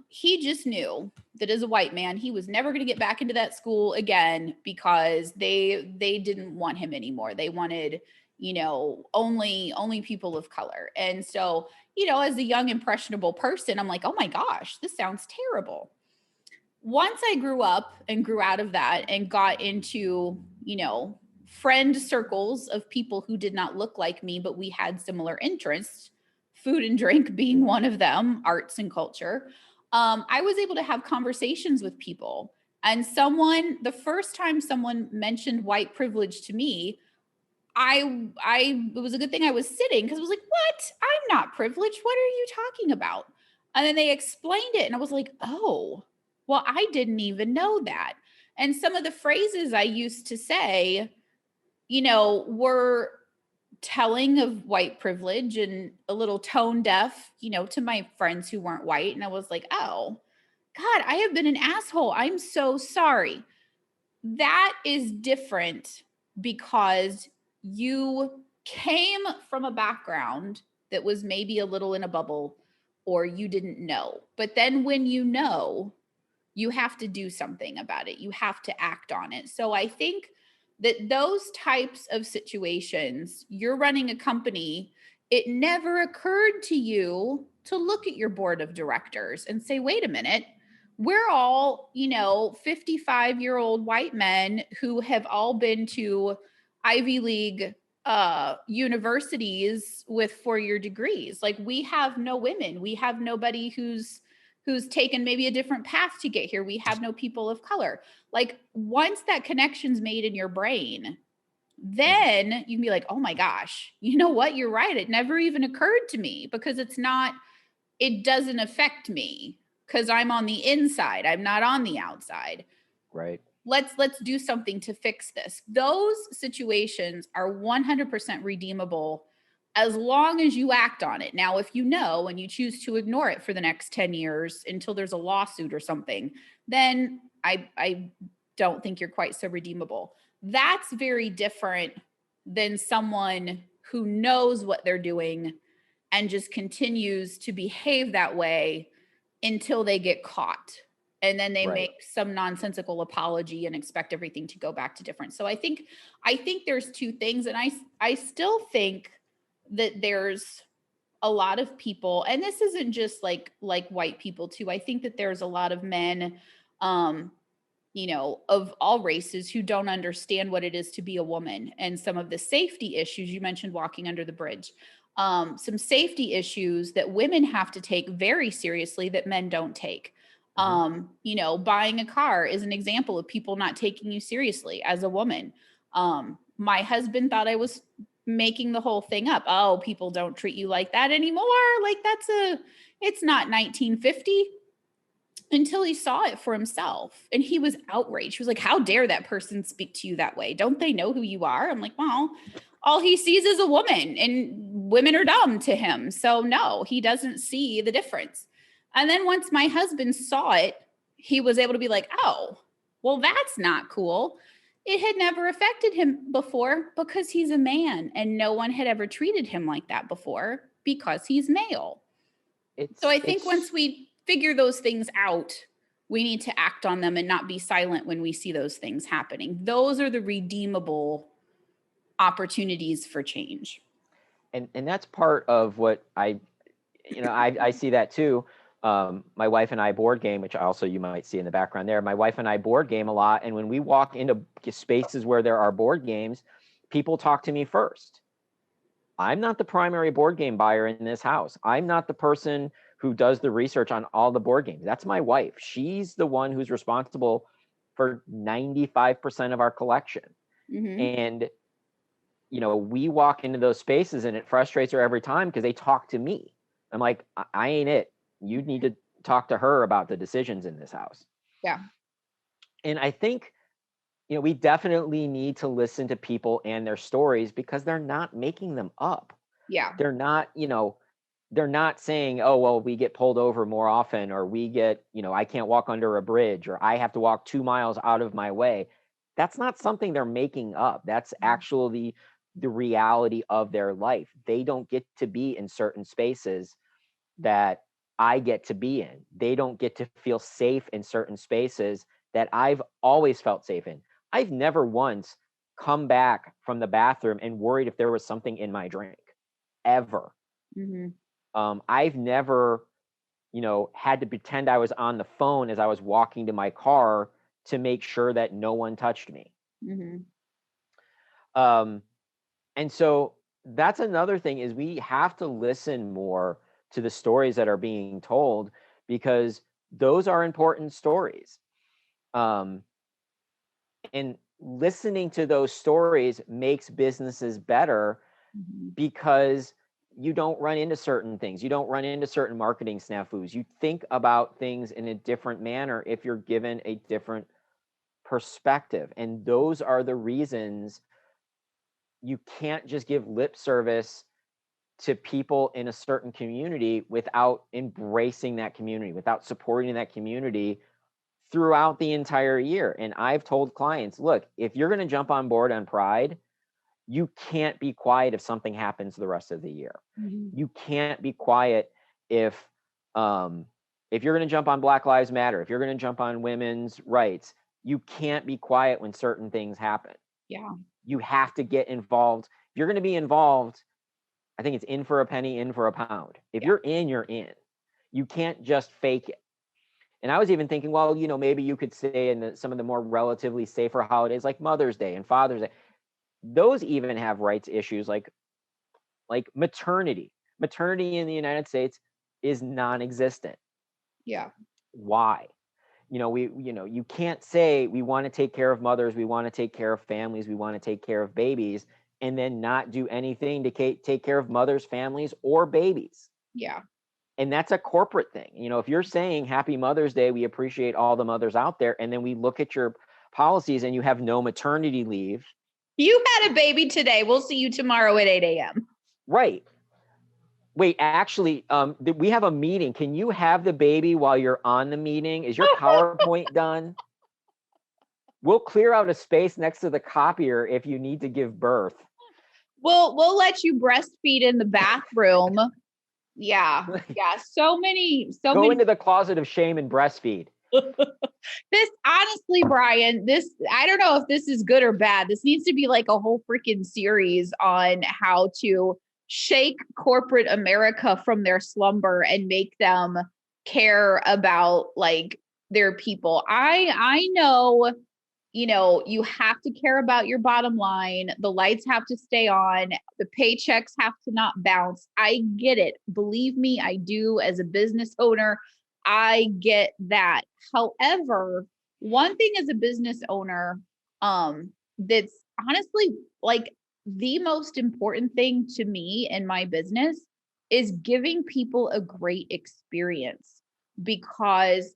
he just knew that as a white man, he was never going to get back into that school again because they didn't want him anymore. They wanted, only people of color. And so, as a young impressionable person, I'm like, oh my gosh, this sounds terrible. Once I grew up and grew out of that and got into, friend circles of people who did not look like me, but we had similar interests, food and drink being one of them, arts and culture, I was able to have conversations with people. And the first time someone mentioned white privilege to me, it was a good thing I was sitting because I was like, what? I'm not privileged. What are you talking about? And then they explained it and I was like, oh, well, I didn't even know that. And some of the phrases I used to say, were telling of white privilege and a little tone deaf, to my friends who weren't white. And I was like, oh, God, I have been an asshole. I'm so sorry. That is different because you came from a background that was maybe a little in a bubble or you didn't know. But then when you know, you have to do something about it. You have to act on it. So I think that those types of situations, you're running a company, it never occurred to you to look at your board of directors and say, wait a minute, we're all, 55-year-old white men who have all been to Ivy League universities with 4-year degrees. Like we have no women. We have nobody who's taken maybe a different path to get here. We have no people of color. Like once that connection's made in your brain, then you can be like, oh my gosh, you know what? You're right. It never even occurred to me because it doesn't affect me because I'm on the inside. I'm not on the outside. Right. Let's do something to fix this. Those situations are 100% redeemable as long as you act on it. Now, if you know and you choose to ignore it for the next 10 years until there's a lawsuit or something, then I don't think you're quite so redeemable. That's very different than someone who knows what they're doing and just continues to behave that way until they get caught. And then they Right. make some nonsensical apology and expect everything to go back to different. So I think there's two things. And I still think that there's a lot of people, and this isn't just like white people too. I think that there's a lot of men, of all races who don't understand what it is to be a woman and some of the safety issues. You mentioned walking under the bridge. Some safety issues that women have to take very seriously that men don't take. Buying a car is an example of people not taking you seriously as a woman. My husband thought I was making the whole thing up. Oh, people don't treat you like that anymore. Like it's not 1950, until he saw it for himself. And he was outraged. He was like, how dare that person speak to you that way? Don't they know who you are? I'm like, well, all he sees is a woman and women are dumb to him. So no, he doesn't see the difference. And then once my husband saw it, he was able to be like, oh, well, that's not cool. It had never affected him before because he's a man and no one had ever treated him like that before because he's male. So I think once we figure those things out, we need to act on them and not be silent when we see those things happening. Those are the redeemable opportunities for change. And that's part of what I see that too. My wife and I board game, which also you might see in the background there. My wife and I board game a lot. And when we walk into spaces where there are board games, people talk to me first. I'm not the primary board game buyer in this house. I'm not the person who does the research on all the board games. That's my wife. She's the one who's responsible for 95% of our collection. And, we walk into those spaces and it frustrates her every time because they talk to me. I'm like, I ain't it. You need to talk to her about the decisions in this house. Yeah. And I think, we definitely need to listen to people and their stories because they're not making them up. Yeah. They're not, they're not saying, oh, well, we get pulled over more often, or we get, I can't walk under a bridge, or I have to walk 2 miles out of my way. That's not something they're making up. That's actually the reality of their life. They don't get to be in certain spaces that I get to be in. They don't get to feel safe in certain spaces that I've always felt safe in. I've never once come back from the bathroom and worried if there was something in my drink, ever. I've never, had to pretend I was on the phone as I was walking to my car to make sure that no one touched me. And so that's another thing, is we have to listen more to the stories that are being told, because those are important stories. And listening to those stories makes businesses better, because you don't run into certain things. You don't run into certain marketing snafus. You think about things in a different manner if you're given a different perspective. And those are the reasons you can't just give lip service to people in a certain community without embracing that community, without supporting that community throughout the entire year. And I've told clients, look, if you're going to jump on board on Pride, you can't be quiet if something happens the rest of the year. You can't be quiet if you're going to jump on Black Lives Matter, if you're going to jump on women's rights, you can't be quiet when certain things happen. Yeah. You have to get involved. If you're going to be involved, I think it's in for a penny, in for a pound. If you're in, you're in. You can't just fake it. And I was even thinking, well, maybe you could say in some of the more relatively safer holidays like Mother's Day and Father's Day, those even have rights issues like maternity. Maternity in the United States is non-existent. Yeah. Why? You can't say we want to take care of mothers, we want to take care of families, we want to take care of babies, and then not do anything to take care of mothers, families, or babies. Yeah. And that's a corporate thing. If you're saying Happy Mother's Day, we appreciate all the mothers out there, and then we look at your policies and you have no maternity leave. You had a baby today. We'll see you tomorrow at 8 a.m. Right. Wait, actually, we have a meeting. Can you have the baby while you're on the meeting? Is your PowerPoint done? We'll clear out a space next to the copier if you need to give birth. We'll let you breastfeed in the bathroom. Yeah. So many. Go into the closet of shame and breastfeed. This, honestly, Brian, I don't know if this is good or bad. This needs to be like a whole freaking series on how to shake corporate America from their slumber and make them care about like their people. I know, you have to care about your bottom line. The lights have to stay on. The paychecks have to not bounce. I get it. Believe me, I do. As a business owner, I get that. However, one thing as a business owner, that's honestly like the most important thing to me in my business is giving people a great experience. Because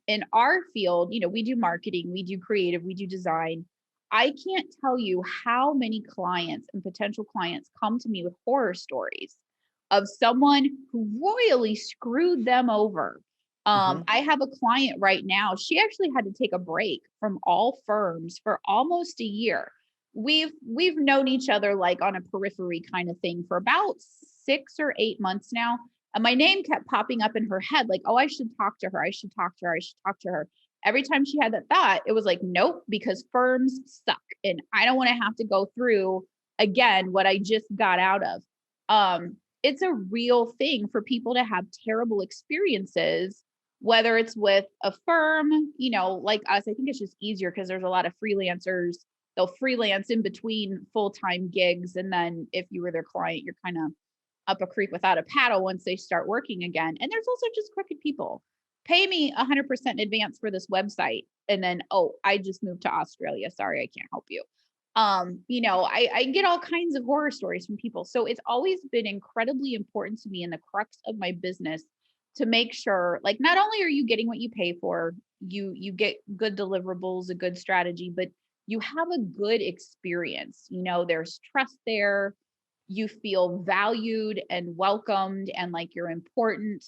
in our field, we do marketing, we do creative, we do design. I can't tell you how many clients and potential clients come to me with horror stories of someone who royally screwed them over. I have a client right now. She actually had to take a break from all firms for almost a year. We've known each other like on a periphery kind of thing for about 6 or 8 months now. And my name kept popping up in her head, like, oh, I should talk to her. I should talk to her. I should talk to her. Every time she had that thought, it was like, nope, because firms suck. And I don't want to have to go through again what I just got out of. It's a real thing for people to have terrible experiences, whether it's with a firm, like us. I think it's just easier because there's a lot of freelancers. They'll freelance in between full-time gigs. And then if you were their client, you're kind of up a creek without a paddle once they start working again. And there's also just crooked people. Pay me 100% in advance for this website. And then, oh, I just moved to Australia. Sorry, I can't help you. I get all kinds of horror stories from people. So it's always been incredibly important to me in the crux of my business to make sure, like, not only are you getting what you pay for, you get good deliverables, a good strategy, but you have a good experience. There's trust there. you feel valued and welcomed and like you're important.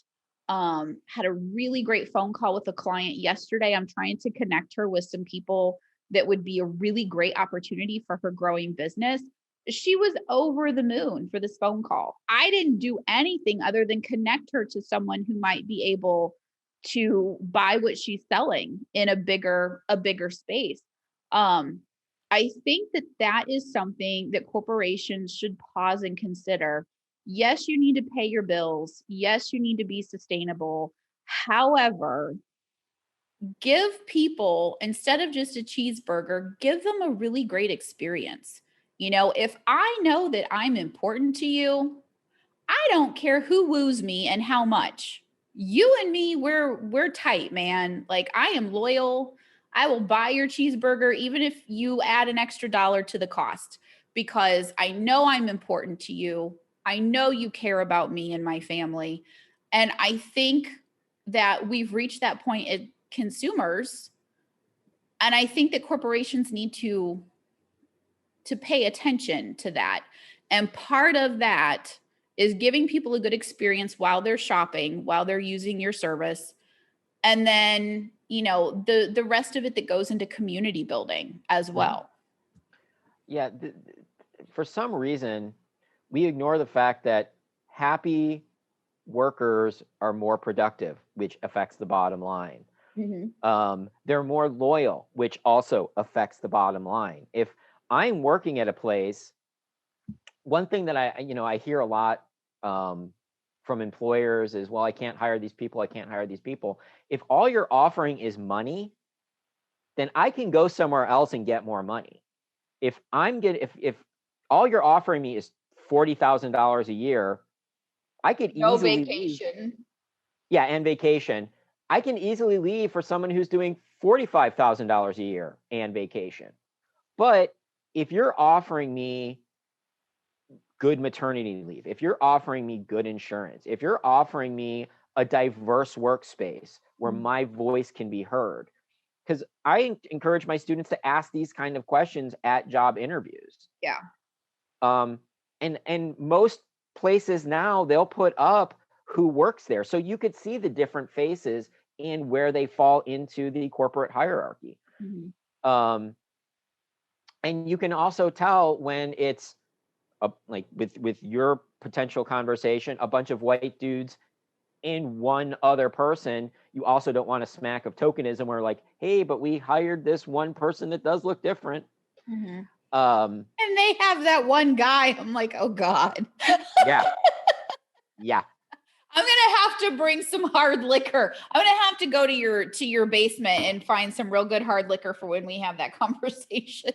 Had a really great phone call with a client yesterday. I'm trying to connect her with some people that would be a really great opportunity for her growing business. She was over the moon for this phone call. I didn't do anything other than connect her to someone who might be able to buy what she's selling in a bigger space. I think that that is something that corporations should pause and consider. Yes, you need to pay your bills. Yes, you need to be sustainable. However, give people, instead of just a cheeseburger, give them a really great experience. You know, if I know that I'm important to you, I don't care who woos me and how much. You and me, we're tight, man. Like, I am loyal. I will buy your cheeseburger even if you add an extra dollar to the cost, because I know I'm important to you. I know you care about me and my family. And I think that we've reached that point at consumers, and I think that corporations need to pay attention to that. And part of that is giving people a good experience while they're shopping, while they're using your service. And then, you know, the rest of it that goes into community building as well. Yeah, for some reason, we ignore the fact that happy workers are more productive, which affects the bottom line. They're more loyal, which also affects the bottom line. If I'm working at a place, one thing that I hear a lot from employers is, well, I can't hire these people. I can't hire these people. If all you're offering is money, then I can go somewhere else and get more money. If all you're offering me is $40,000 a year, I could easily vacation. Yeah, and vacation. I can easily leave for someone who's doing $45,000 a year and vacation. But if you're offering me good maternity leave, if you're offering me good insurance, if you're offering me a diverse workspace where my voice can be heard, because I encourage my students to ask these kind of questions at job interviews. Yeah. And most places now, they'll put up who works there, so you could see the different faces and where they fall into the corporate hierarchy. And you can also tell when it's like with your potential conversation, a bunch of white dudes and one other person. You also don't want a smack of tokenism where like, hey, but we hired this one person that does look different. And they have that one guy. I'm like, oh God. Yeah. I'm gonna have to bring some hard liquor. I'm gonna have to go to your basement and find some real good hard liquor for when we have that conversation.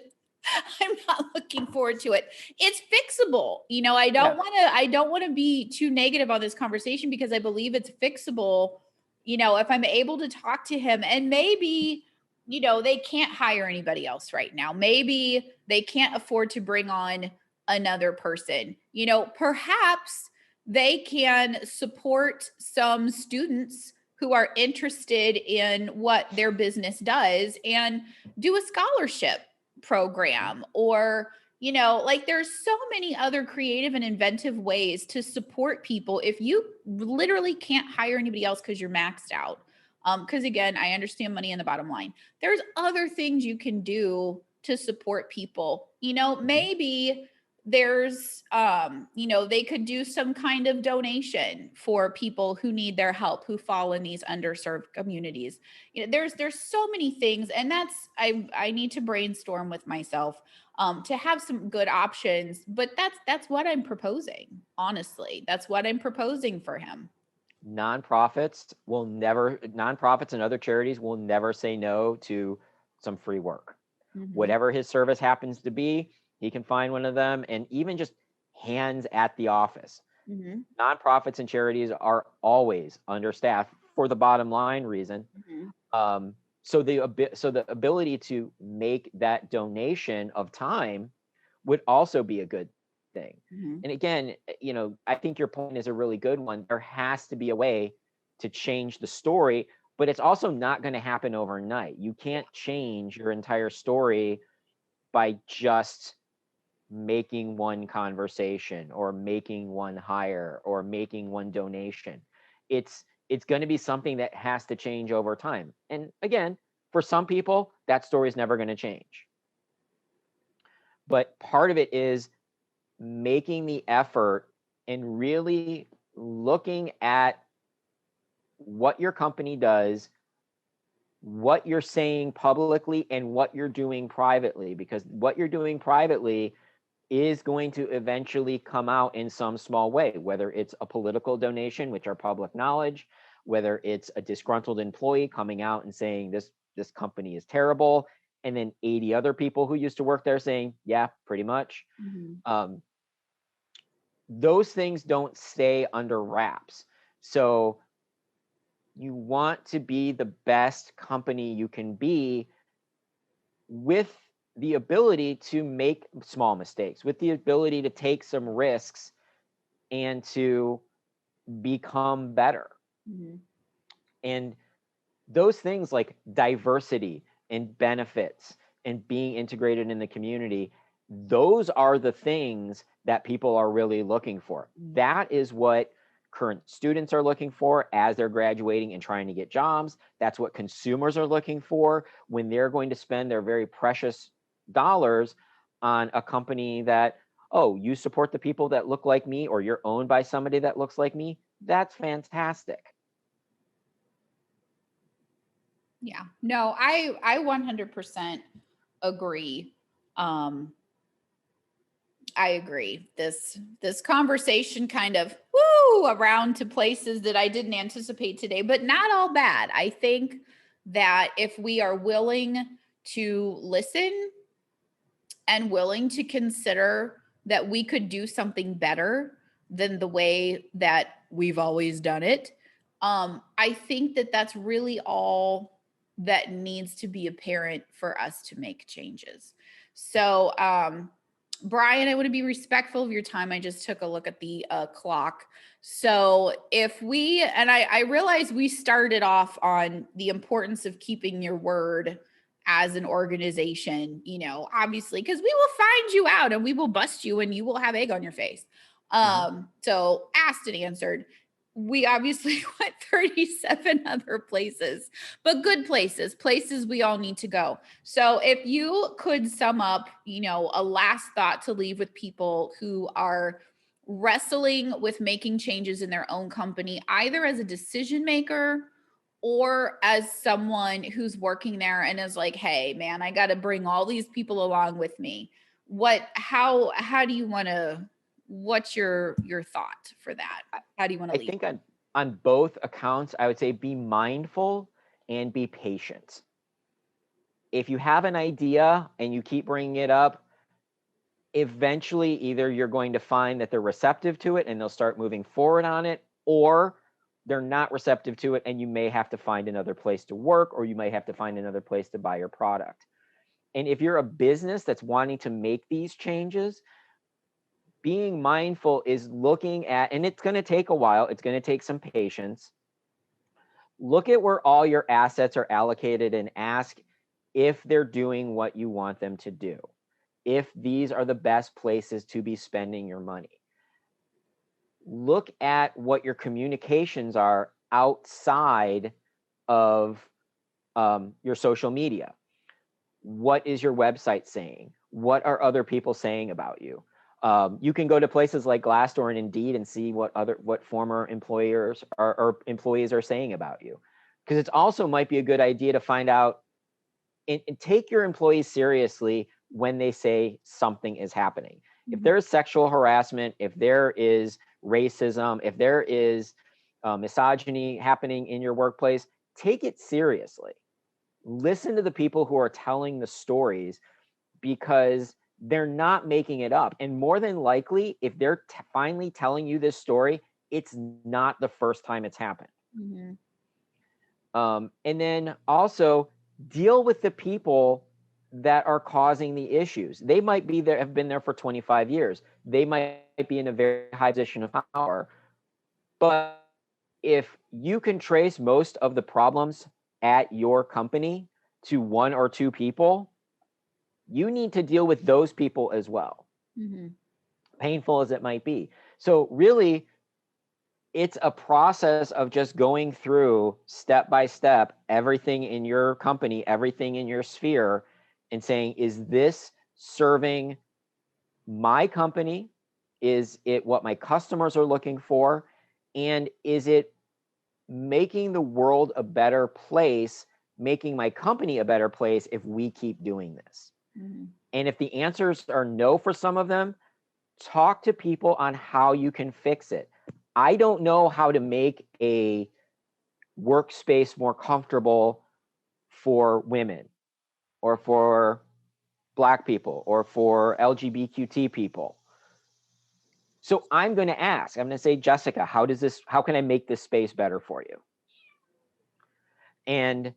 I'm not looking forward to it. It's fixable. You know, I don't want to be too negative on this conversation because I believe it's fixable. You know, if I'm able to talk to him, and maybe, you know, they can't hire anybody else right now. Maybe they can't afford to bring on another person. You know, perhaps they can support some students who are interested in what their business does and do a scholarship program, or, you know, like there's so many other creative and inventive ways to support people if you literally can't hire anybody else because you're maxed out. Because again, I understand money in the bottom line. There's other things you can do to support people. You know, maybe there's you know, they could do some kind of donation for people who need their help, who fall in these underserved communities. You know, there's so many things, and that's I need to brainstorm with myself to have some good options. But that's what I'm proposing. Honestly, that's what I'm proposing for him. Nonprofits and other charities will never say no to some free work. Whatever his service happens to be, he can find one of them, and even just hands at the office. Nonprofits and charities are always understaffed for the bottom line reason. So the ability to make that donation of time would also be a good thing. And again, you know, I think your point is a really good one. There has to be a way to change the story, but it's also not going to happen overnight. You can't change your entire story by just making one conversation or making one hire or making one donation. It's going to be something that has to change over time. And again, for some people, that story is never going to change. But part of it is making the effort and really looking at what your company does, what you're saying publicly, and what you're doing privately, because what you're doing privately is going to eventually come out in some small way, whether it's a political donation, which are public knowledge, whether it's a disgruntled employee coming out and saying this company is terrible, and then 80 other people who used to work there saying, yeah, pretty much. Those things don't stay under wraps. So you want to be the best company you can be, with the ability to make small mistakes, with the ability to take some risks and to become better. And those things like diversity and benefits and being integrated in the community, those are the things that people are really looking for. That is what current students are looking for as they're graduating and trying to get jobs. That's what consumers are looking for when they're going to spend their very precious dollars on a company that, oh, you support the people that look like me, or you're owned by somebody that looks like me. That's fantastic. Yeah, no, I 100% agree. I agree. This conversation kind of around to places that I didn't anticipate today, but not all bad. I think that if we are willing to listen and willing to consider that we could do something better than the way that we've always done it, I think that that's really all that needs to be apparent for us to make changes. So, Brian, I want to be respectful of your time. I just took a look at the clock. So if we, and I realize we started off on the importance of keeping your word as an organization, you know, obviously, because we will find you out and we will bust you and you will have egg on your face. So asked and answered. We obviously went 37 other places, but good places we all need to go. So if you could sum up, you know, a last thought to leave with people who are wrestling with making changes in their own company, either as a decision maker or as someone who's working there and is like, hey man, I got to bring all these people along with me. How do you want to, what's your thought for that? How do you want to leave? I think on both accounts, I would say be mindful and be patient. If you have an idea and you keep bringing it up, eventually either you're going to find that they're receptive to it and they'll start moving forward on it, or they're not receptive to it and you may have to find another place to work, or you may have to find another place to buy your product. And if you're a business that's wanting to make these changes, being mindful is looking at, and it's going to take a while, it's going to take some patience. Look at where all your assets are allocated and ask if they're doing what you want them to do, if these are the best places to be spending your money. Look at what your communications are outside of your social media. What is your website saying? What are other people saying about you? You can go to places like Glassdoor and Indeed and see what former employers or employees are saying about you. Because it also might be a good idea to find out and take your employees seriously when they say something is happening. Mm-hmm. If there's sexual harassment, if there is racism, if there is misogyny happening in your workplace, take it seriously. Listen to the people who are telling the stories, because they're not making it up. And more than likely, if they're finally telling you this story, it's not the first time it's happened. Mm-hmm. And then also deal with the people that are causing the issues. They might be there, have been there for 25 years. They might be in a very high position of power. But if you can trace most of the problems at your company to one or two people, you need to deal with those people as well. painful as it might be. So really, it's a process of just going through step by step everything in your company, everything in your sphere, and saying, is this serving my company? Is it what my customers are looking for? And is it making the world a better place, making my company a better place if we keep doing this? And if the answers are no for some of them, talk to people on how you can fix it. I don't know how to make a workspace more comfortable for women or for Black people or for LGBTQ people. So I'm going to ask, I'm going to say, Jessica, how can I make this space better for you? And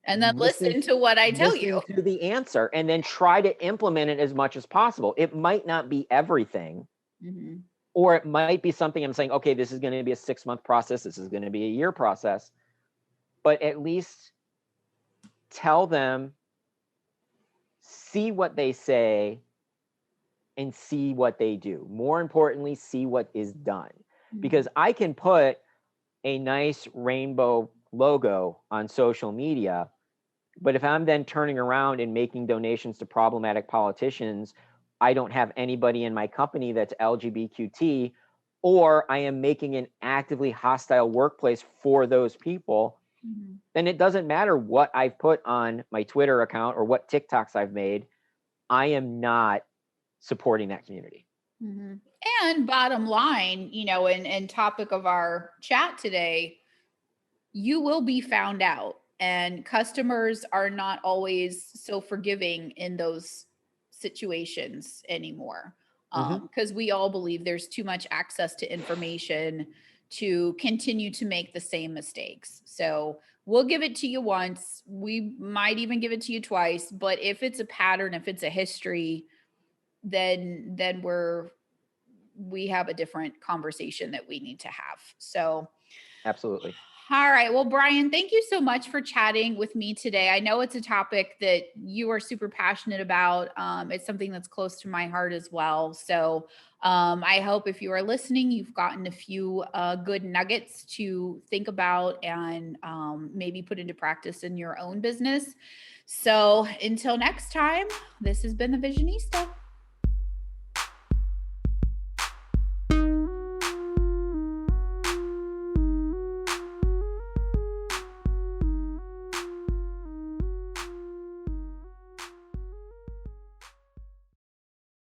then listen to what I tell you. Listen to the answer and then try to implement it as much as possible. It might not be everything. Or it might be something I'm saying, okay, this is going to be a 6-month process. This is going to be a year process. But at least tell them, see what they say, and see what they do. More importantly, see what is done. Because I can put a nice rainbow logo on social media, but if I'm then turning around and making donations to problematic politicians, I don't have anybody in my company that's LGBTQ, or I am making an actively hostile workplace for those people, then it doesn't matter what I've put on my Twitter account or what TikToks I've made. I am not supporting that community. And bottom line, and topic of our chat today, you will be found out, and customers are not always so forgiving in those situations anymore. Because we all believe there's too much access to information to continue to make the same mistakes. So we'll give it to you once. We might even give it to you twice. But if it's a pattern, if it's a history, then we have a different conversation that we need to have. So absolutely. All right. Well, Brian, thank you so much for chatting with me today. I know it's a topic that you are super passionate about. It's something that's close to my heart as well. So I hope if you are listening, you've gotten a few good nuggets to think about and maybe put into practice in your own business. So until next time, this has been the Visionista.